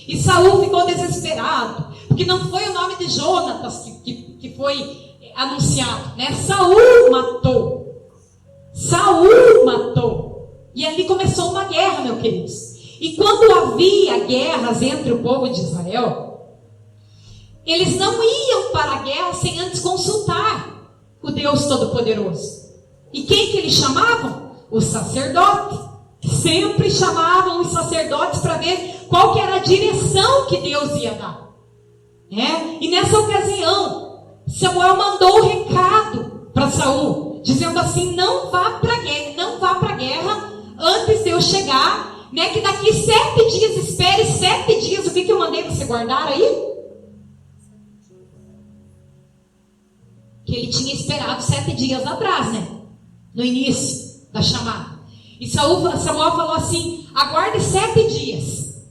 E Saul ficou desesperado, porque não foi o nome de Jonatas que foi anunciado, Saul matou. E ali começou uma guerra, meus queridos. E quando havia guerras entre o povo de Israel, eles não iam para a guerra sem antes consultar o Deus Todo-Poderoso. E quem que eles chamavam? Os sacerdotes. Sempre chamavam os sacerdotes para ver qual que era a direção que Deus ia dar. E nessa ocasião, Samuel mandou um recado para Saul, dizendo assim: não vá para a guerra antes de eu chegar, que daqui 7 dias, espere 7 dias. O que eu mandei você guardar aí? Que ele tinha esperado 7 dias atrás, no início da chamada. E Samuel falou assim: aguarde 7 dias,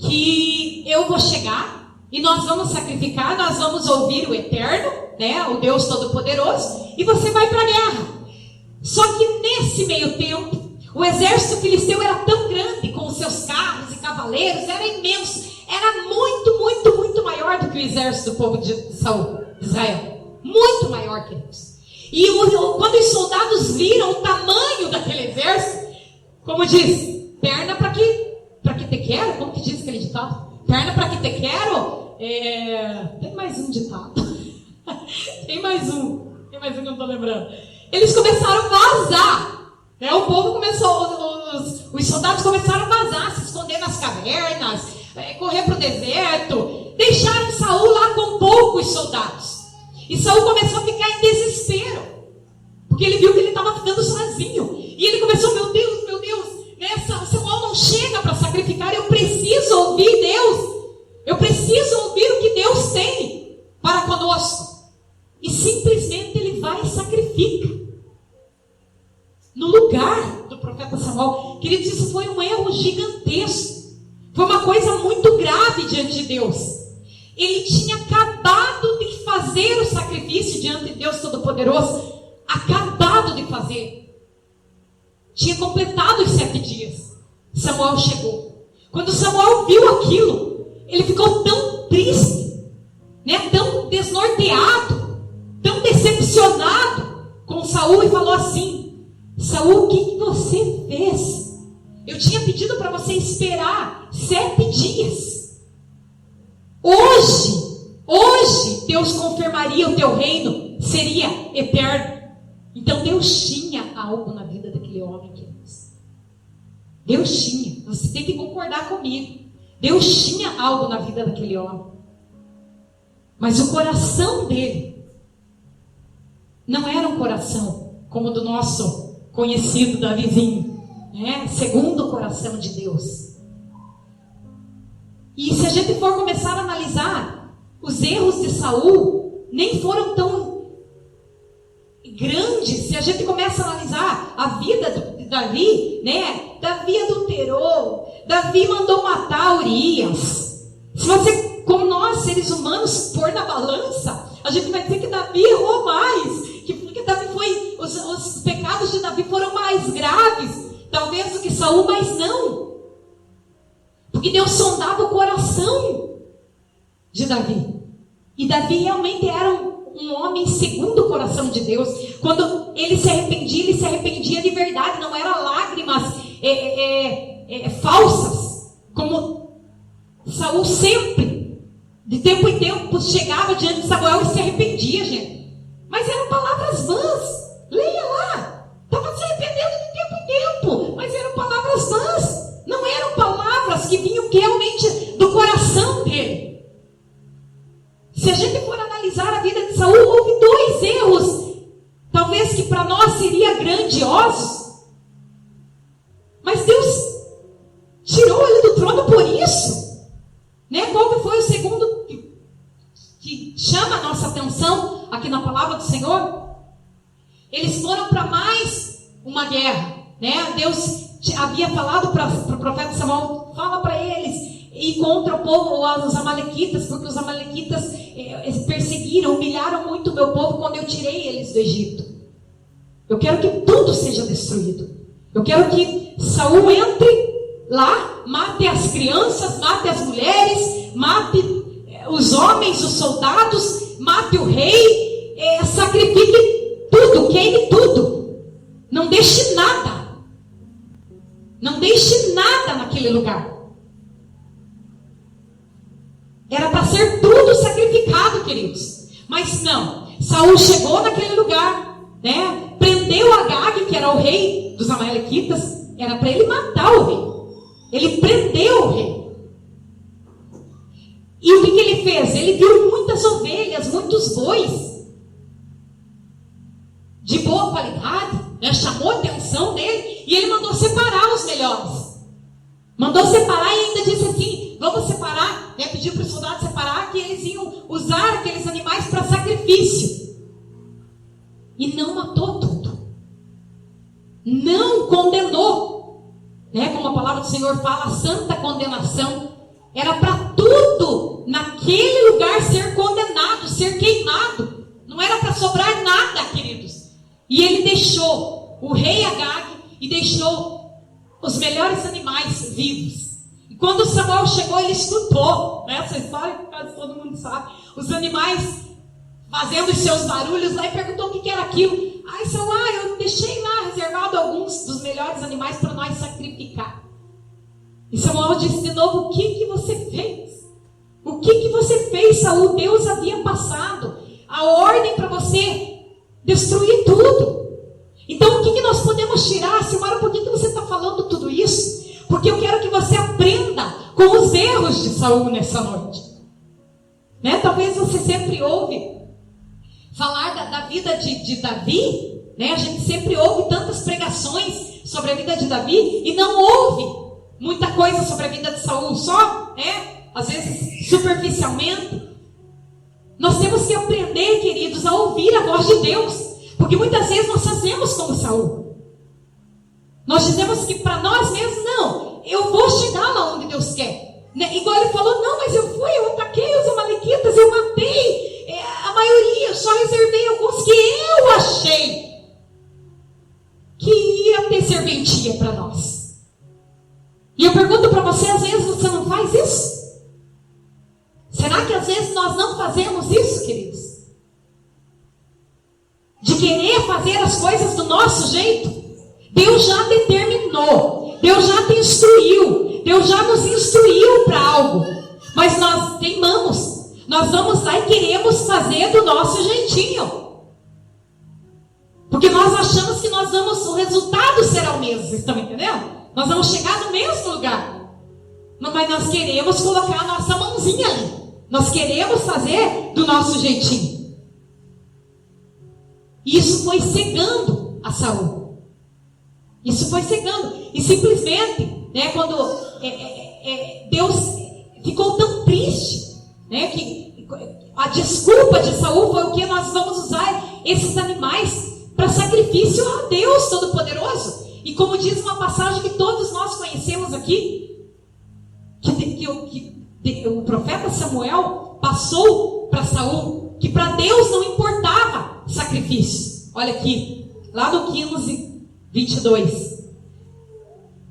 que eu vou chegar e nós vamos sacrificar, nós vamos ouvir o Eterno, o Deus Todo-Poderoso, e você vai para a guerra. Só que nesse meio tempo, o exército filisteu era tão grande, com os seus carros e cavaleiros, era imenso, era muito, muito, muito maior do que o exército do povo de Israel. Muito maior que eles. E quando os soldados viram o tamanho daquele exército, como diz, perna para que te quero? Como que diz aquele ditado? Perna para que te quero? Tem mais um ditado. Tem mais um que eu não estou lembrando. Eles começaram a vazar. O povo começou, os soldados começaram a vazar, se esconder nas cavernas, correr para o deserto. Deixaram Saul lá com poucos soldados. E Saul começou a ficar em desespero, porque ele viu que ele estava ficando sozinho. E ele começou: meu Deus, Samuel não chega para sacrificar, eu preciso ouvir Deus. Eu preciso ouvir o que Deus tem para conosco. E simplesmente ele vai e sacrifica no lugar do profeta Samuel. Queridos, isso foi um erro gigantesco. Foi uma coisa muito grave diante de Deus. Ele tinha acabado de fazer o sacrifício diante de Deus Todo-Poderoso. Acabado de fazer. Tinha completado os 7 dias. Samuel chegou. Quando Samuel viu aquilo, ele ficou tão triste, tão desnorteado, tão decepcionado com Saul, e falou assim: Saul, o que você fez? Eu tinha pedido para você esperar 7 dias. Hoje Deus confirmaria o teu reino, seria eterno. Então Deus tinha algo na vida daquele homem, queridos. Deus tinha, você tem que concordar comigo. Deus tinha algo na vida daquele homem. Mas o coração dele não era um coração como o do nosso conhecido Davizinho, né? Segundo o coração de Deus. E se a gente for começar a analisar, os erros de Saul nem foram tão grandes. Se a gente começa a analisar a vida de Davi, né? Davi adulterou, Davi mandou matar Urias. Se você, como nós, seres humanos, pôr na balança, a gente vai dizer que Davi errou mais, que Davi foi, os pecados de Davi foram mais graves, talvez, do que Saul, mas não. Porque Deus sondava o coração de Davi. E Davi realmente era um homem segundo o coração de Deus. Quando ele se arrependia de verdade, não era lágrimas falsas, como Saul sempre, de tempo em tempo, chegava diante de Samuel e se arrependia, gente. Mas eram palavras vãs. Leia lá. Estava se arrependendo de tempo em tempo, mas eram palavras vãs. Não eram palavras que vinham realmente do coração dele. Se a gente for analisar a vida de Saul, houve 2 erros, talvez que para nós seria grandiosos, mas Deus tirou ele do trono por isso, né? Qual que foi o segundo que chama a nossa atenção aqui na palavra do Senhor? Eles foram para mais uma guerra, né? Deus havia falado para o profeta Samuel: fala para eles e contra o povo, os amalequitas, porque os amalequitas perseguiram, humilharam muito o meu povo quando eu tirei eles do Egito. Eu quero que tudo seja destruído. Eu quero que Saul entre lá, mate as crianças, mate as mulheres, mate os homens, os soldados, mate o rei, sacrifique tudo, queime tudo. Não deixe nada. Não deixe nada naquele lugar. Era para ser tudo sacrificado, queridos. Mas não. Saul chegou naquele lugar, né? Prendeu Agag, que era o rei dos amalequitas. Era para ele matar o rei. Ele prendeu o rei. E o que ele fez? Ele viu muitas ovelhas, muitos bois de boa qualidade, né? Chamou a atenção dele e ele mandou separar os melhores. Mandou separar e ainda disse assim: vamos separar, né? Pediu para os soldados separar, que eles iam usar aqueles animais para sacrifício. E não matou tudo. Não condenou, né? Como a palavra do Senhor fala, a santa condenação. Era para tudo naquele lugar ser condenado, ser queimado. Não era para sobrar nada, queridos. E ele deixou o rei Agag e deixou os melhores animais vivos. E quando Samuel chegou, ele escutou, né? Essa história que quase todo mundo sabe. Os animais fazendo os seus barulhos lá, e perguntou o que era aquilo. Ai, Samuel, eu deixei lá reservado alguns dos melhores animais para nós sacrificar. E Samuel disse de novo: o que você fez? O que você fez, Saul? Deus havia passado a ordem para você destruir tudo. Então o que nós podemos tirar? Silmara, por que você está falando tudo isso? Porque eu quero que você aprenda com os erros de Saul nessa noite, né? Talvez você sempre ouve falar da vida de Davi, né? A gente sempre ouve tantas pregações sobre a vida de Davi e não ouve muita coisa sobre a vida de Saul, só, né? Às vezes superficialmente. Nós temos que aprender, queridos, a ouvir a voz de Deus, porque muitas vezes nós fazemos como Saul. Nós dizemos que para nós mesmos: não, eu vou chegar lá onde Deus quer, né? Igual ele falou: não, mas eu ataquei os amalequitas, eu matei a maioria, eu só reservei alguns que eu achei que ia ter serventia para nós. E eu pergunto para você: às vezes você não faz isso? Será que às vezes nós não fazemos isso, queridos? De querer fazer as coisas do nosso jeito? Deus já determinou, Deus já te instruiu, Deus já nos instruiu para algo, mas nós teimamos, nós vamos lá e queremos fazer do nosso jeitinho. Porque nós achamos que o resultado será o mesmo, vocês estão entendendo? Nós vamos chegar no mesmo lugar. Mas nós queremos colocar a nossa mãozinha ali. Nós queremos fazer do nosso jeitinho. E isso foi cegando a Saul. Isso foi cegando. E simplesmente, né, quando Deus ficou tão triste, né, que a desculpa de Saul foi o que? Nós vamos usar esses animais para sacrifício a Deus Todo-Poderoso. E como diz uma passagem que todos nós conhecemos aqui, que o profeta Samuel passou para Saul, que para Deus não importava sacrifício. Olha aqui, lá no 15, 22.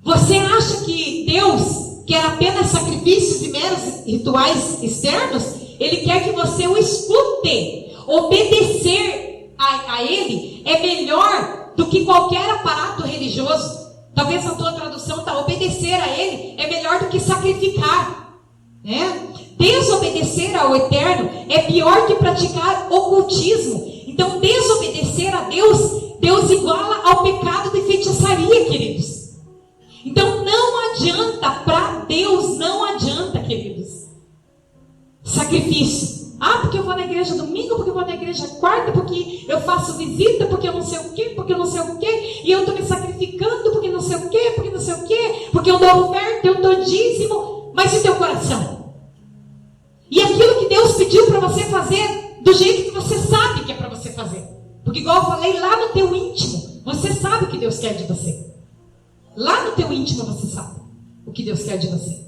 Você acha que Deus quer apenas sacrifícios e meros rituais externos? Ele quer que você o escute. Obedecer a Ele é melhor do que qualquer aparato religioso. Talvez a tua tradução está: obedecer a Ele é melhor do que sacrificar, né? Desobedecer ao Eterno é pior que praticar ocultismo. Então, desobedecer a Deus iguala ao pecado de feitiçaria, queridos. Então, não adianta, para Deus não adianta, queridos, sacrifício. Porque eu vou na igreja domingo, porque eu vou na igreja quarta, porque eu faço visita, porque eu não sei o quê, porque eu não sei o quê, e eu estou me sacrificando, porque não sei o quê, porque não sei o quê, porque eu dou oferta, eu dou dízimo. Mas e teu coração? E aquilo que Deus pediu para você fazer do jeito que você sabe que é para você fazer. Porque igual eu falei, lá no teu íntimo, você sabe o que Deus quer de você. Lá no teu íntimo você sabe o que Deus quer de você.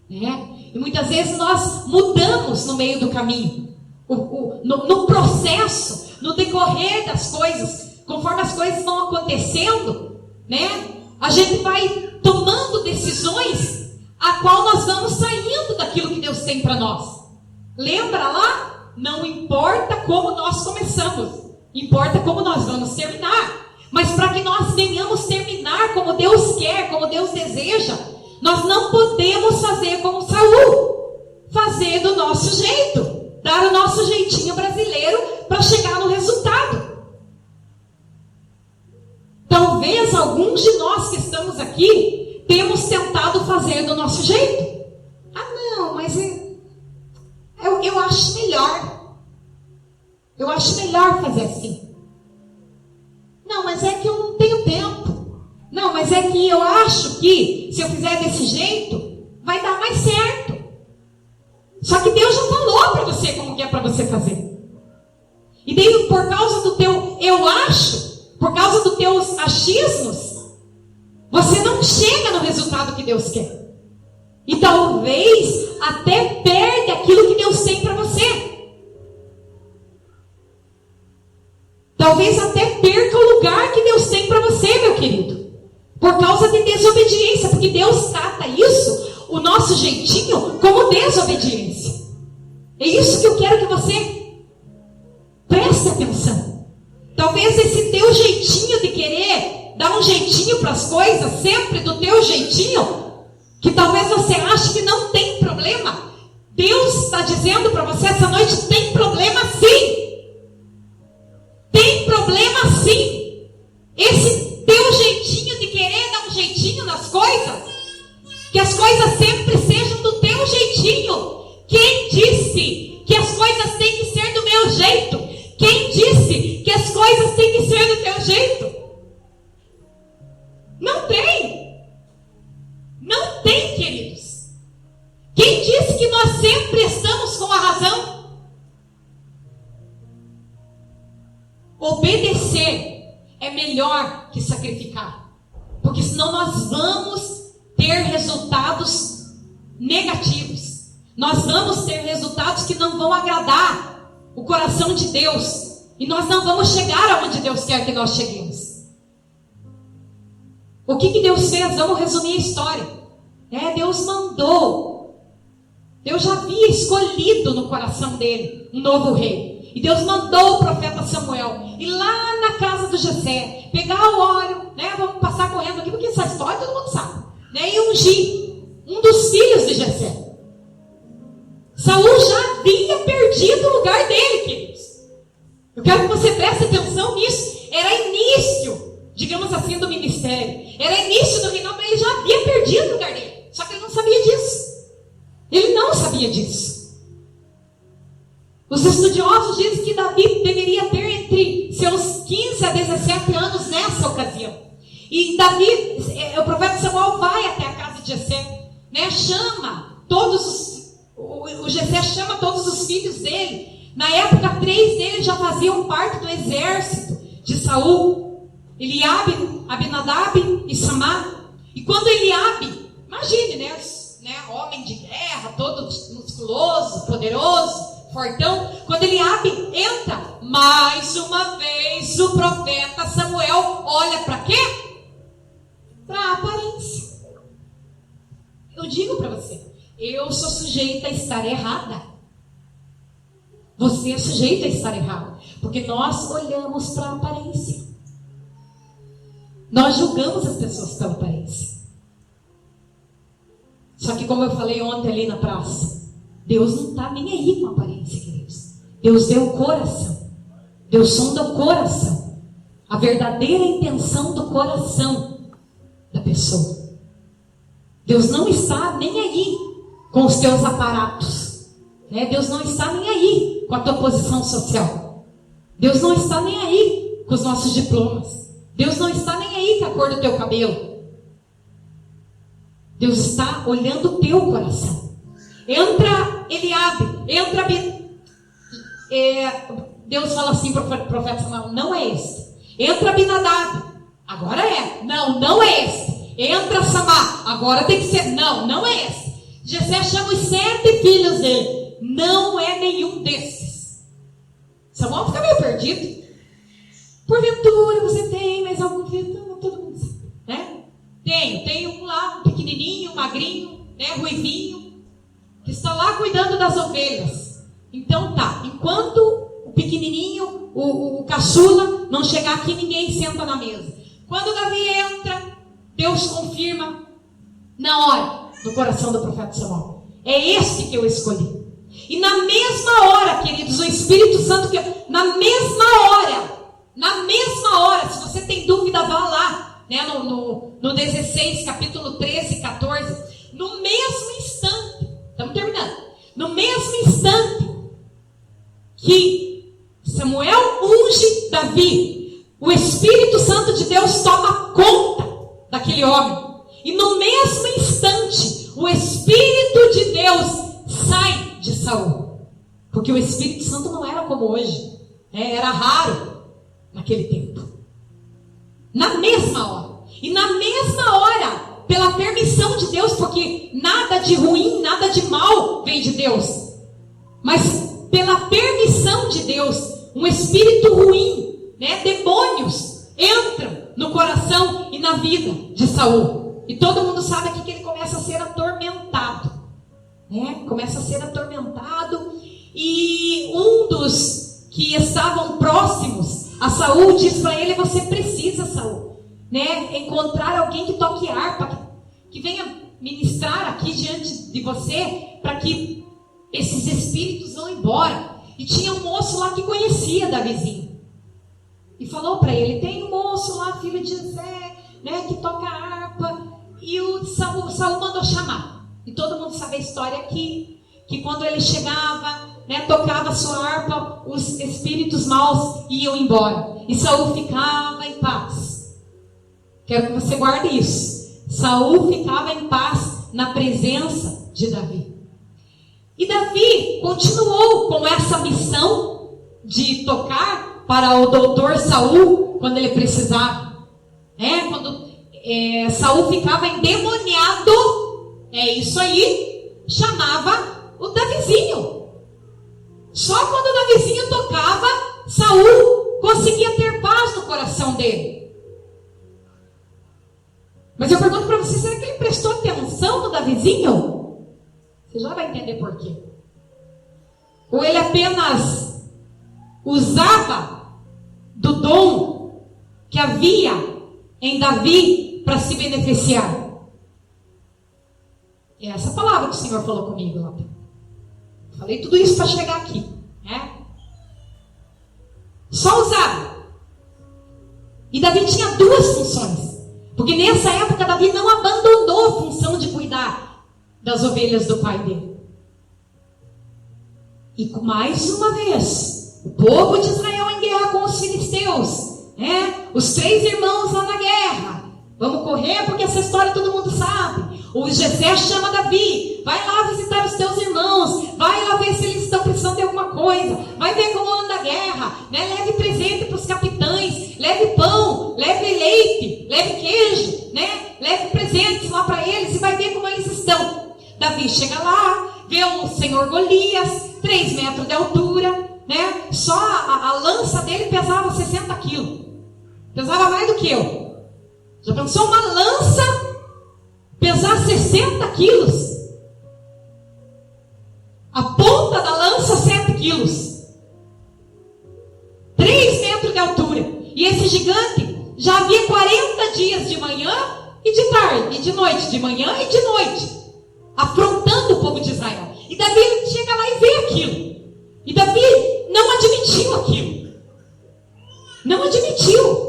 E muitas vezes nós mudamos no meio do caminho, no processo, no decorrer das coisas, conforme as coisas vão acontecendo, né? A gente vai tomando decisões a qual nós vamos saindo daquilo que Deus tem para nós. Lembra lá? Não importa como nós começamos, importa como nós vamos terminar. Mas para que nós venhamos terminar como Deus quer, como Deus deseja, nós não podemos fazer como Saul, fazer do nosso jeito, dar o nosso jeitinho brasileiro para chegar no resultado. Talvez alguns de nós que estamos aqui temos tentado fazer do nosso jeito. Não, mas eu acho melhor. Eu acho melhor fazer assim. Não, mas é que eu não tenho tempo. Não, mas é que eu acho que se eu fizer desse jeito, vai dar mais certo. Só que Deus já falou para você como que é para você fazer. E daí, por causa do teu eu acho, por causa dos teus achismos, você não chega no resultado que Deus quer. E talvez até perde aquilo que Deus tem para você. Talvez até perca o lugar que Deus tem para você, meu querido. Por causa de desobediência. Porque Deus trata isso, o nosso jeitinho, como desobediência. É isso que eu quero que você preste atenção. Talvez esse teu jeitinho de querer dar um jeitinho para as coisas, sempre do teu jeitinho, que talvez você ache que não tem problema. Deus está dizendo para você essa noite: tem problema sim. Tem problema sim. Esse teu jeitinho de querer dar um jeitinho nas coisas, que as coisas sempre sejam do teu jeitinho. Quem disse que as coisas têm que ser do meu jeito? Quem disse que as coisas têm que ser do teu jeito? Não tem. Não tem, queridos. Quem disse que nós sempre estamos com a razão? Obedecer é melhor que sacrificar, porque senão nós vamos ter resultados negativos. Nós vamos ter resultados que não vão agradar o coração de Deus, e nós não vamos chegar aonde Deus quer que nós cheguemos. O que Deus fez? Vamos resumir a história. Deus mandou. Deus já havia escolhido no coração dele um novo rei. E Deus mandou o profeta Samuel ir lá na casa do Jessé, pegar o óleo, vamos passar correndo aqui, porque essa história todo mundo sabe, e ungir um dos filhos de Jessé. Saul já havia perdido o lugar dele, queridos. Eu quero que você preste atenção nisso. Era início, digamos assim, do ministério. Era início do reinado, mas ele já havia perdido o lugar dele. Só que ele não sabia disso. Ele não sabia disso. Os estudiosos dizem que Davi deveria ter entre seus 15 a 17 anos nessa ocasião. E Davi, o profeta Samuel vai até a casa de Jessé, né? Chama todos o Jessé chama todos os filhos dele. Na época, 3 deles já faziam parte do exército de Saul: Eliabe, Abinadab e Samá. E quando Eliabe, imagine, né, homem de guerra, todo musculoso, poderoso, fortão, quando Eliabe entra, mais uma vez o profeta Samuel olha para quê? Para a aparência. Eu digo para você, eu sou sujeita a estar errada. Você é sujeita a estar errado, porque nós olhamos para a aparência. Nós julgamos as pessoas pela aparência. Só que, como eu falei ontem ali na praça, Deus não está nem aí com a aparência, queridos. Deus vê o coração. Deus sonda o coração. A verdadeira intenção do coração da pessoa. Deus não está nem aí com os teus aparatos. Né? Deus não está nem aí com a tua posição social. Deus não está nem aí com os nossos diplomas. Deus não está nem aí com a cor do teu cabelo. Deus está olhando o teu coração. Entra Eliabe, entra Deus fala assim para o profeta Samuel: não é esse. Entra Abinadab, agora é. Não é esse. Entra Samá, agora tem que ser. Não é esse. Jessé chama os 7 filhos dele: não é nenhum desses. Samuel fica meio perdido. Porventura você tem mais algum filho? Não, todo mundo sabe, né? Tenho um lá, um pequenininho, magrinho, né, ruivinho, que está lá cuidando das ovelhas. Então tá, enquanto o pequenininho, o caçula, não chegar aqui, ninguém senta na mesa. Quando Davi entra, Deus confirma na hora, no coração do profeta Samuel: é esse que eu escolhi. E na mesma hora, queridos, o Espírito Santo, na mesma hora, se você tem dúvida, vá lá, né, no 16, capítulo 13 e 14, no mesmo instante, estamos terminando, no mesmo instante que Samuel unge Davi, o Espírito Santo de Deus toma conta daquele homem, e no mesmo instante, o Espírito de Deus sai de Saul, porque o Espírito Santo não era como hoje, era raro naquele tempo. Na mesma hora. E na mesma hora, pela permissão de Deus, porque nada de ruim, nada de mal vem de Deus, mas pela permissão de Deus, um espírito ruim, né, demônios, entram no coração e na vida de Saul. E todo mundo sabe aqui que ele começa a ser atormentado, né? Começa a ser atormentado. E um dos que estavam próximos a Saul diz para ele: você precisa, Saul, né, encontrar alguém que toque harpa, que venha ministrar aqui diante de você, para que esses espíritos vão embora. E tinha um moço lá que conhecia Davizinho, e falou para ele: tem um moço lá, filho de Jessé, né, que toca harpa. E o Saul mandou chamar. E todo mundo sabe a história aqui, que quando ele chegava, né, tocava a sua harpa, os espíritos maus iam embora, e Saul ficava em paz. Quero que você guarde isso. Saul ficava em paz na presença de Davi. E Davi continuou com essa missão de tocar para o doutor Saul quando ele precisava. Quando Saul ficava endemoniado, isso aí, chamava o Davizinho. Só quando o Davizinho tocava, Saul conseguia ter paz no coração dele. Mas eu pergunto para você: será que ele prestou atenção no Davizinho? Você já vai entender por quê. Ou ele apenas usava do dom que havia em Davi para se beneficiar? É essa palavra que o Senhor falou comigo lá. Falei tudo isso para chegar aqui. Só usava. E Davi tinha duas funções. Porque nessa época Davi não abandonou a função de cuidar das ovelhas do pai dele. E mais uma vez, o povo de Israel em guerra com os filisteus. Os 3 irmãos lá na guerra. Vamos correr porque essa história todo mundo sabe. O Jessé chama Davi. Vai lá visitar os teus irmãos. Vai lá ver se eles estão precisando de alguma coisa. Vai ver como anda a guerra. Leve presente para os capitães. Leve pão. Leve leite. Leve queijo. Leve presentes lá para eles e vai ver como eles estão. Davi chega lá. Vê o senhor Golias. 3 metros de altura. Só a lança dele pesava 60 quilos. Pesava mais do que eu. Já pensou uma lança pesar 60 quilos? A ponta da lança 7 quilos. 3 metros de altura. E esse gigante já havia 40 dias de manhã e de tarde, e de noite, de manhã e de noite, afrontando o povo de Israel. E Davi chega lá e vê aquilo. E Davi não admitiu aquilo. Não admitiu.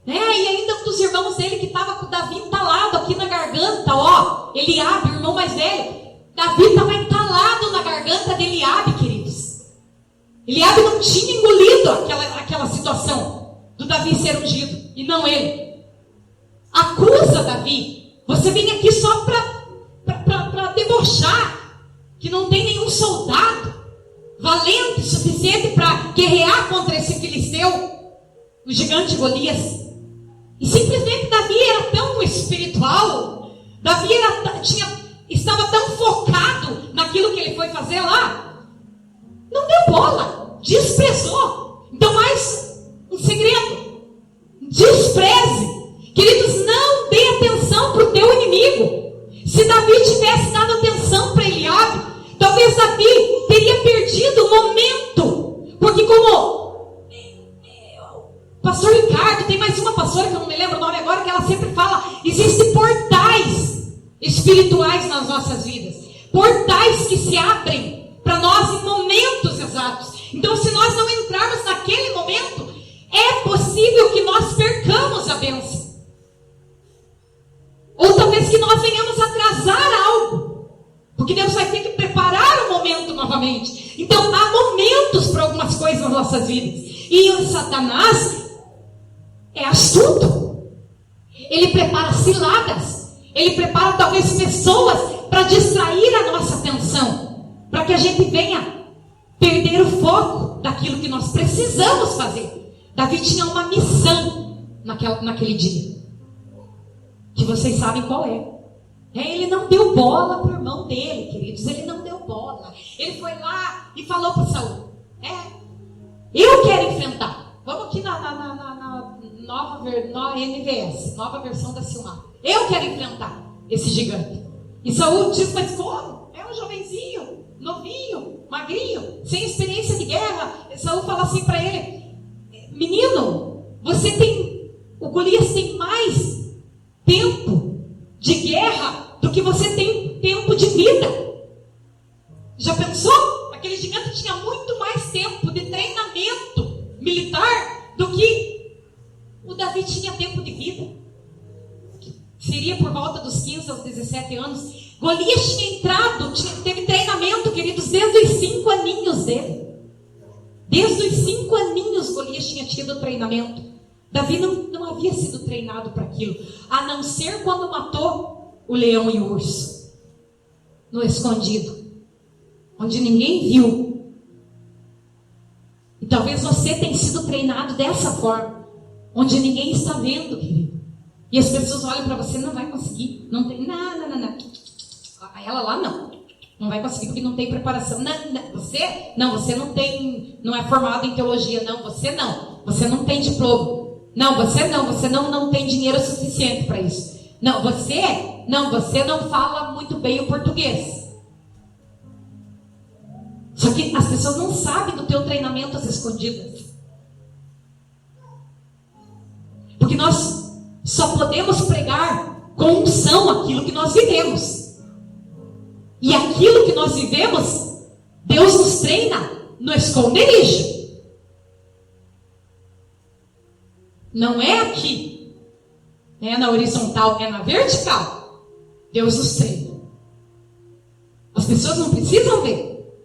E ainda um dos irmãos dele que estava com Davi entalado aqui na garganta, Eliabe, o irmão mais velho. Davi estava entalado na garganta de Eliabe, queridos. Eliabe não tinha engolido aquela situação do Davi ser ungido, e não ele. Acusa Davi. Você vem aqui só para debochar que não tem nenhum soldado valente o suficiente para guerrear contra esse filisteu, o gigante Golias. E simplesmente Davi era tão espiritual, Davi estava tão focado naquilo que ele foi fazer lá, não deu bola, desprezou. Então, mais um segredo: despreze. Queridos, não dê atenção para o teu inimigo. Se Davi tivesse dado atenção para Eliabe, talvez Davi teria perdido o momento, porque como pastor Ricardo, tem mais uma pastora que eu não me lembro o nome agora, que ela sempre fala, existem portais espirituais nas nossas vidas, portais que se abrem para nós em momentos exatos. Então, se nós não entrarmos naquele momento, é possível que nós percamos a bênção, ou talvez que nós venhamos atrasar algo, porque Deus vai ter que preparar o momento novamente. Então, há momentos para algumas coisas nas nossas vidas, e o Satanás é astuto. Ele prepara ciladas. Ele prepara talvez pessoas para distrair a nossa atenção, para que a gente venha perder o foco daquilo que nós precisamos fazer. Davi tinha uma missão naquele dia, que vocês sabem qual é. Ele não deu bola para o irmão dele, queridos. Ele não deu bola. Ele foi lá e falou para Saul: eu quero enfrentar. Vamos aqui na nova NVS, nova versão da Silmar. Eu quero enfrentar esse gigante. E Saul diz: mas como? É um jovenzinho, novinho, magrinho, sem experiência de guerra. E Saul fala assim para ele: menino, o Golias tem mais tempo de guerra do que você tem tempo de vida. Já pensou? Aquele gigante tinha muito mais tempo de treinamento militar do que o Davi tinha tempo de vida. Seria por volta dos 15 aos 17 anos. Golias tinha entrado, teve treinamento, queridos, desde os 5 aninhos dele. Desde os 5 aninhos Golias tinha tido treinamento. Davi não havia sido treinado para aquilo, a não ser quando matou o leão e o urso no escondido, onde ninguém viu. E talvez você tenha sido treinado dessa forma, onde ninguém está vendo, querido. E as pessoas olham para você: não vai conseguir, não tem, não. Ela lá não vai conseguir porque não tem preparação. Você não tem, não é formado em teologia, você não tem diploma. Você não tem dinheiro suficiente para isso. Você não fala muito bem o português. Só que as pessoas não sabem do teu treinamento às escondidas. Porque nós só podemos pregar com unção aquilo que nós vivemos. E aquilo que nós vivemos, Deus nos treina no esconderijo. Não é aqui, né, na horizontal, é na vertical. Deus nos treina. As pessoas não precisam ver,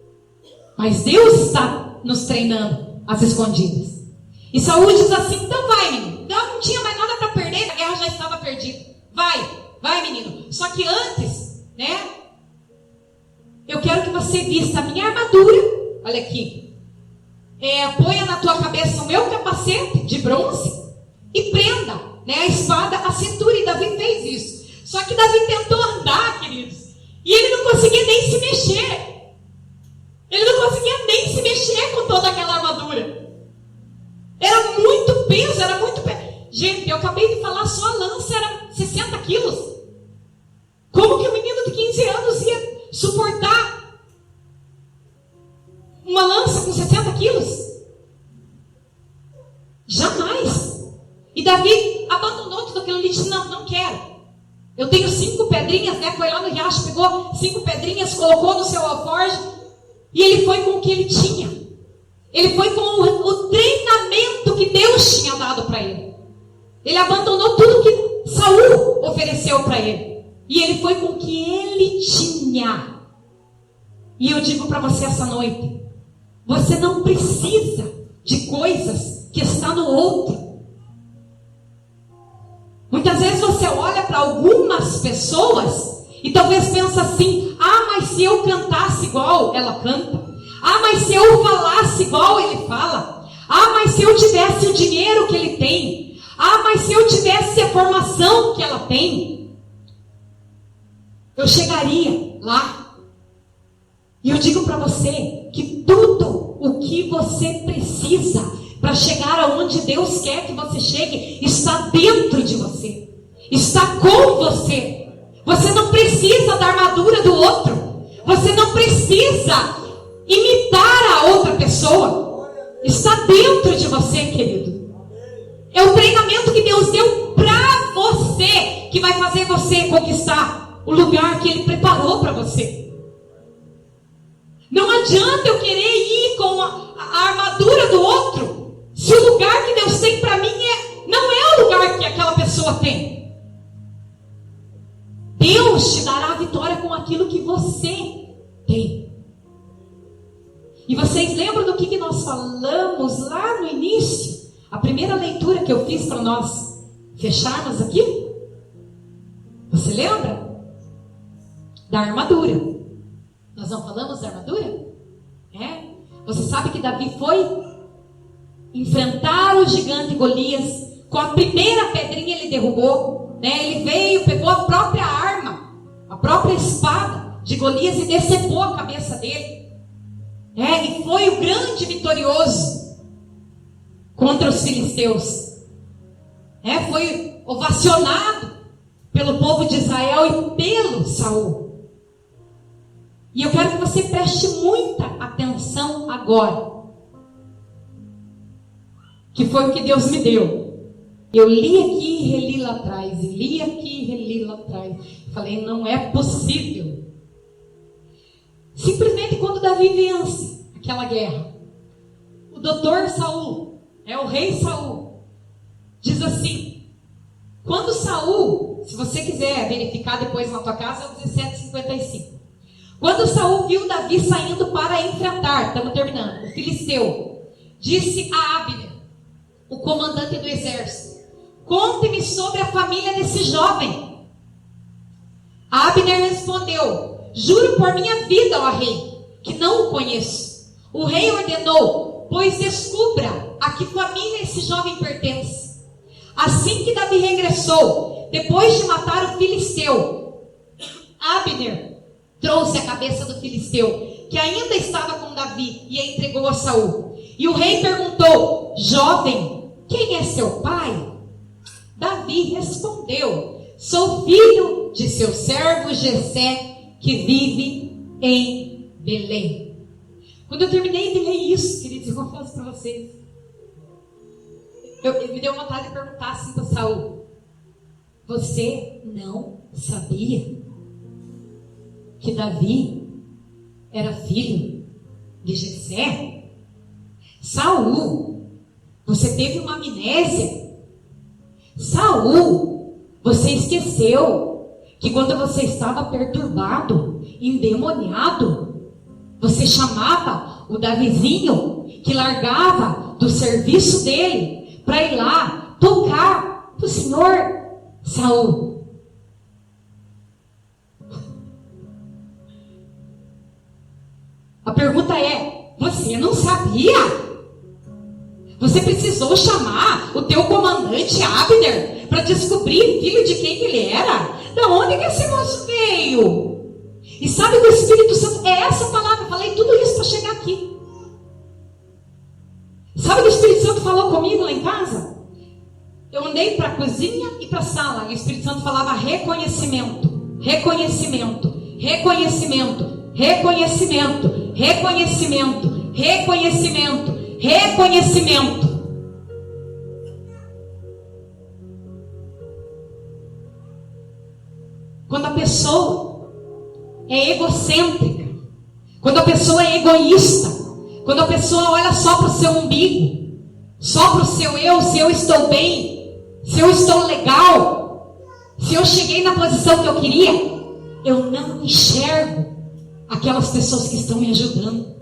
mas Deus está nos treinando às escondidas. E Saul diz assim: então vai, menino. Não tinha mais nada para perder, a guerra já estava perdida. Vai, menino. Só que antes, né, eu quero que você vista a minha armadura. Olha aqui. Ponha na tua cabeça o meu capacete de bronze e prenda, né, a espada à cintura. E Davi fez isso. Só que Davi tentou andar, queridos, e ele não conseguia nem se mexer. Ele não conseguia nem se mexer com toda aquela armadura. Era muito peso, Gente, eu acabei de falar, só a lança era 60 quilos. Como que um menino de 15 anos ia suportar uma lança com 60 quilos? Jamais. E Davi abandonou tudo aquilo e disse: não quero. Eu tenho 5 pedrinhas, né? Foi lá no riacho, pegou 5 pedrinhas, colocou no seu alforje, e ele foi com o que ele tinha. Ele foi com o treinamento que Deus tinha dado para ele. Ele abandonou tudo que Saul ofereceu para ele, e ele foi com o que ele tinha. E eu digo para você essa noite: você não precisa de coisas que estão no outro. Muitas vezes você olha para algumas pessoas e talvez pensa assim: mas se eu cantasse igual ela canta, mas se eu falasse igual ele fala, mas se eu tivesse o dinheiro que ele tem, mas se eu tivesse a formação que ela tem, eu chegaria lá. E eu digo para você que tudo o que você precisa para chegar aonde Deus quer que você chegue está dentro de você, está com você. Você não precisa da armadura do outro, você não precisa imitar a outra pessoa, está dentro de você, querido. É o treinamento que Deus deu para você que vai fazer você conquistar o lugar que Ele preparou para você. Não adianta eu querer ir com a armadura do outro, se o lugar que Deus tem para mim não é o lugar que aquela pessoa tem. Deus te dará a vitória com aquilo que você tem. E vocês lembram do que nós falamos lá no início? A primeira leitura que eu fiz para nós fecharmos aqui? Você lembra? Da armadura. Nós não falamos da armadura? Você sabe que Davi foi enfrentar o gigante Golias. Com a primeira pedrinha ele derrubou, né? Ele veio, pegou a própria arma, a própria espada de Golias e decepou a cabeça dele. E foi o grande vitorioso contra os filisteus. Foi ovacionado pelo povo de Israel e pelo Saul. E eu quero que você preste muita atenção agora, que foi o que Deus me deu. Eu li aqui e reli lá atrás, e li aqui e reli lá atrás. Falei: não é possível. Simplesmente quando Davi vence aquela guerra, o doutor Saul, o rei Saul, diz assim: quando Saul, se você quiser verificar depois na tua casa, é o 17:55. Quando Saul viu Davi saindo para enfrentar, estamos terminando, o filisteu, disse a Abner, o comandante do exército: conte-me sobre a família desse jovem. Abner respondeu: juro por minha vida, ó rei, que não o conheço. O rei ordenou: pois descubra a que família esse jovem pertence. Assim que Davi regressou, depois de matar o filisteu, Abner trouxe a cabeça do filisteu, que ainda estava com Davi, e a entregou a Saul. E o rei perguntou: jovem, quem é seu pai? Davi respondeu: sou filho de seu servo Jessé, que vive em Belém. Quando eu terminei de ler isso, queridos, eu confesso para vocês, me deu vontade de perguntar assim para Saul: você não sabia que Davi era filho de Jessé? Saul, você teve uma amnésia. Saul, você esqueceu que quando você estava perturbado, endemoniado, você chamava o Davizinho, que largava do serviço dele, para ir lá tocar para o Senhor. Saul, a pergunta é, você não sabia? Você precisou chamar o teu comandante Abner para descobrir filho de quem ele era? Da onde que esse moço veio? E sabe que o Espírito Santo, é essa palavra, eu falei tudo isso para chegar aqui. Sabe que o Espírito Santo falou comigo lá em casa? Eu andei para a cozinha e para a sala, e o Espírito Santo falava reconhecimento, reconhecimento, reconhecimento, reconhecimento, reconhecimento, reconhecimento, reconhecimento. Quando a pessoa é egocêntrica, quando a pessoa é egoísta, quando a pessoa olha só para o seu umbigo, só para o seu eu, se eu estou bem, se eu estou legal, se eu cheguei na posição que eu queria, eu não enxergo aquelas pessoas que estão me ajudando.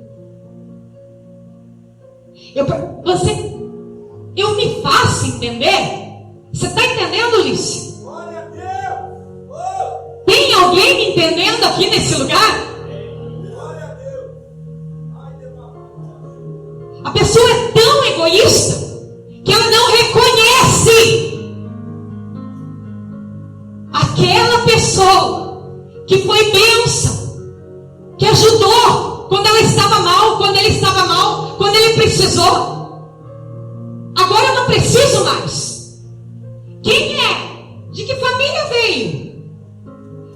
Eu me faço entender? Você está entendendo, Lício? Tem alguém me entendendo aqui nesse lugar? A pessoa é tão egoísta que ela não reconhece aquela pessoa que foi bênção, que ajudou quando ela estava mal, quando ele estava mal, quando ele precisou. Agora eu não preciso mais. Quem é? De que família veio?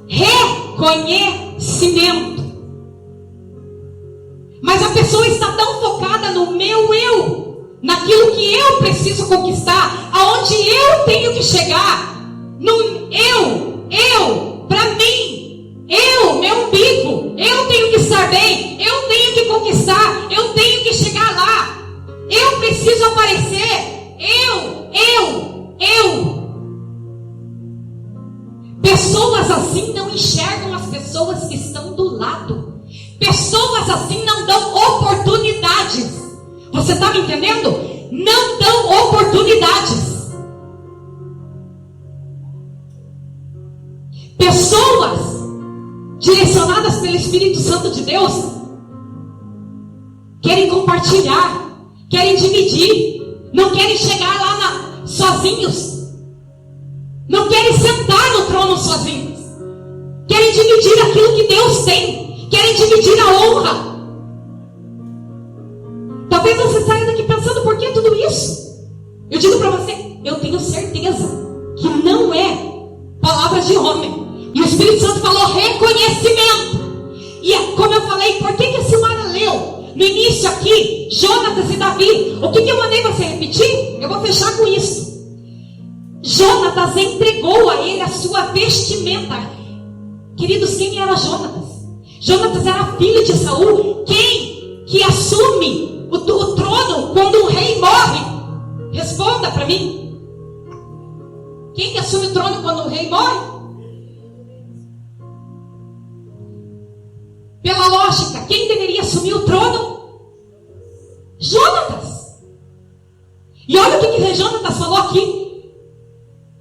Reconhecimento. Mas a pessoa está tão focada no meu eu, naquilo que eu preciso conquistar, aonde eu tenho que chegar, no eu, para mim, meu umbigo, eu tenho que estar bem, eu tenho que conquistar, eu tenho que chegar lá, eu preciso aparecer, eu. Pessoas assim não enxergam as pessoas que estão do lado. Pessoas assim não dão oportunidades. Você está me entendendo? Não dão oportunidades. Pessoas direcionadas pelo Espírito Santo de Deus querem compartilhar, querem dividir, não querem chegar lá sozinhos, não querem sentar no trono sozinhos, querem dividir aquilo que Deus tem, querem dividir a honra. Talvez você saia daqui pensando, por que tudo isso? Eu digo para você, eu tenho certeza que não é palavra de homem. E o Espírito Santo falou reconhecimento. E como eu falei, por que a Silmara leu no início aqui, Jonatas e Davi? O que eu mandei você repetir? Eu vou fechar com isso. Jonatas entregou a ele a sua vestimenta. Queridos, quem era Jonatas? Jonatas era filho de Saul. Quem que assume o trono quando um rei morre? Responda para mim. Quem que assume o trono quando um rei morre? Pela lógica, quem deveria assumir o trono? Jonatas. E olha o que Jonatas falou aqui.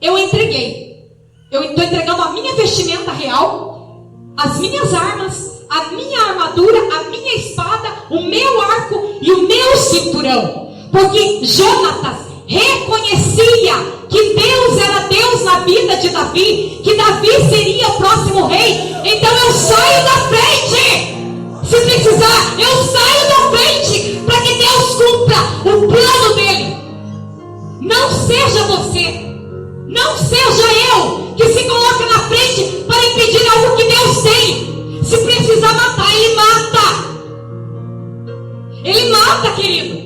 Eu entreguei. Eu estou entregando a minha vestimenta real, as minhas armas, a minha armadura, a minha espada, o meu arco e o meu cinturão. Porque Jonatas reconhecia que Deus era Deus na vida de Davi, que Davi seria o próximo rei. Então eu saio da frente. Se precisar, eu saio da frente para que Deus cumpra o plano dele. Não seja você, não seja eu que se coloca na frente para impedir algo que Deus tem. Se precisar matar, Ele mata. Ele mata, querido.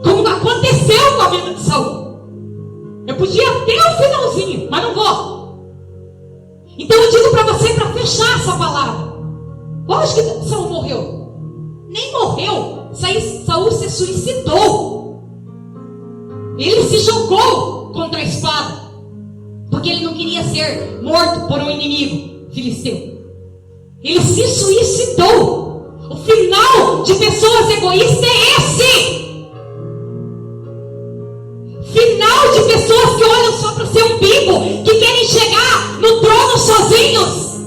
Como aconteceu com a vida de Saul. Eu podia até o finalzinho, mas não vou. Então eu digo para você, para fechar essa palavra. Lógico que Saul morreu. Nem morreu. Saul se suicidou. Ele se jogou contra a espada, porque ele não queria ser morto por um inimigo filisteu. Ele se suicidou. O final de pessoas egoístas é esse. Final de pessoas que olham só para o seu umbigo, que querem chegar no trono sozinhos,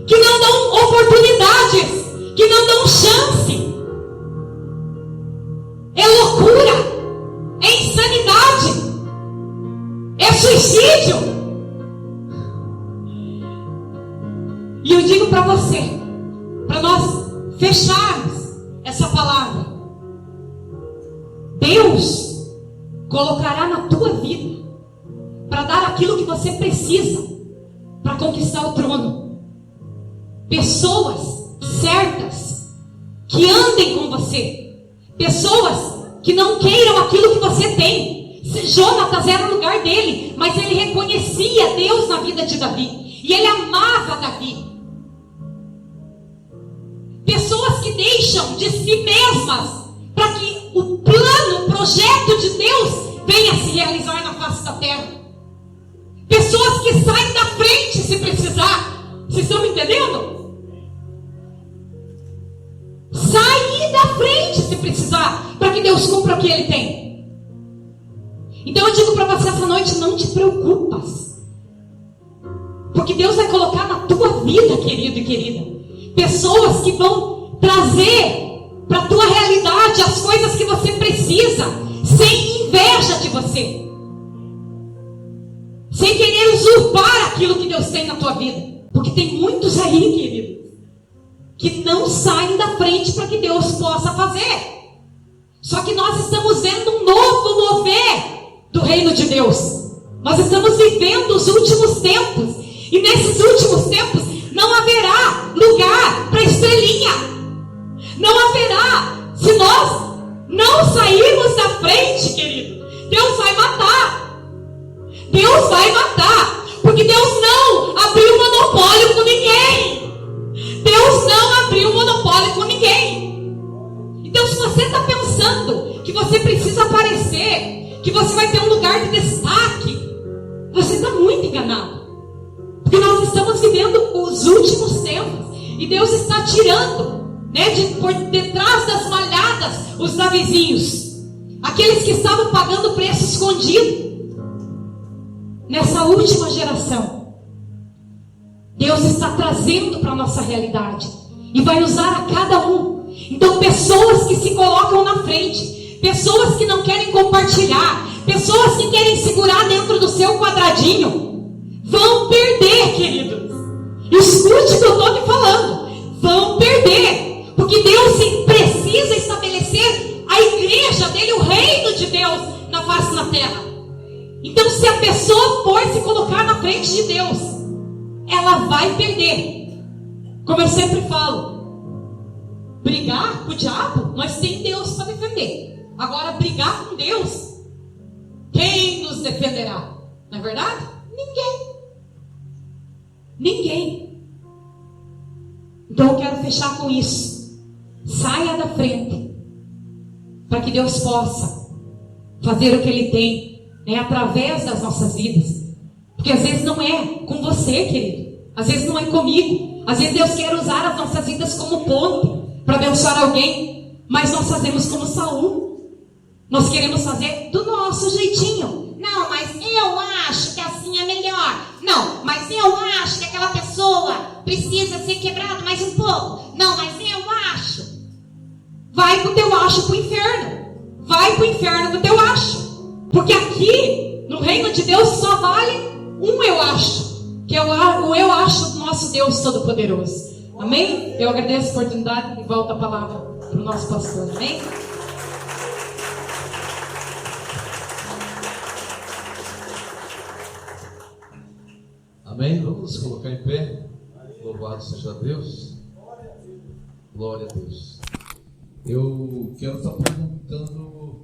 que não dão oportunidades, que não dão chance. É loucura, é insanidade, é suicídio. E eu digo para você, para nós fecharmos essa palavra, Deus colocará na tua vida para dar aquilo que você precisa para conquistar o trono. Pessoas certas que andem com você, pessoas que não queiram aquilo que você tem. Jonatas era o lugar dele, mas ele reconhecia Deus na vida de Davi e ele amava Davi. Pessoas que deixam de si mesmas para que o plano, o projeto de Deus venha se realizar na face da terra. Pessoas que saem da frente se precisar. Vocês estão me entendendo? Sair da frente se precisar, para que Deus cumpra o que Ele tem. Então eu digo para você essa noite, não te preocupas, porque Deus vai colocar na tua vida, querido e querida, pessoas que vão trazer para a tua realidade as coisas que você precisa, sem inveja de você, sem querer usurpar aquilo que Deus tem na tua vida. Porque tem muitos aí, querido, que não saem da frente para que Deus possa fazer. Só que nós estamos vendo um novo mover do reino de Deus. Nós estamos vivendo os últimos tempos, e nesses últimos tempos não haverá lugar para estrelinha. Não haverá. Se nós não sairmos da frente, querido, Deus vai matar. Deus vai matar. Porque Deus não abriu monopólio com ninguém. Deus não abriu monopólio com ninguém. Então, se você está pensando que você precisa aparecer, que você vai ter um lugar de destaque, você está muito enganado. Porque nós estamos vivendo os últimos tempos, e Deus está tirando, por detrás das malhadas, os Davizinhos, aqueles que estavam pagando preço escondido. Nessa última geração, Deus está trazendo para a nossa realidade e vai usar a cada um. Então, pessoas que se colocam na frente, pessoas que não querem compartilhar, pessoas que querem segurar dentro do seu quadradinho, vão perder, queridos. Escute o que eu estou te falando. Vão perder, porque Deus precisa estabelecer a igreja dele, o reino de Deus na face da terra. Então, se a pessoa for se colocar na frente de Deus, ela vai perder. Como eu sempre falo, brigar com o diabo, nós temos Deus para defender. Agora, brigar com Deus, quem nos defenderá? Não é verdade? Ninguém. Ninguém. Então eu quero fechar com isso. Saia da frente, para que Deus possa fazer o que Ele tem, através das nossas vidas. Porque às vezes não é com você, querido, às vezes não é comigo, às vezes Deus quer usar as nossas vidas como ponte para abençoar alguém, mas nós fazemos como Saul. Nós queremos fazer do nosso jeitinho. Não, mas eu acho que assim é melhor. Não, mas eu acho que aquela pessoa precisa ser quebrada mais um pouco. Não, mas eu acho. Vai com o teu acho pro inferno. Vai pro inferno com o teu acho. Porque aqui, no reino de Deus, só vale um eu acho, que é o eu acho do nosso Deus Todo-Poderoso. Amém? Eu agradeço a oportunidade e volto a palavra para o nosso pastor. Amém? Amém? Vamos nos colocar em pé. Louvado seja Deus. Glória a Deus. Eu quero estar perguntando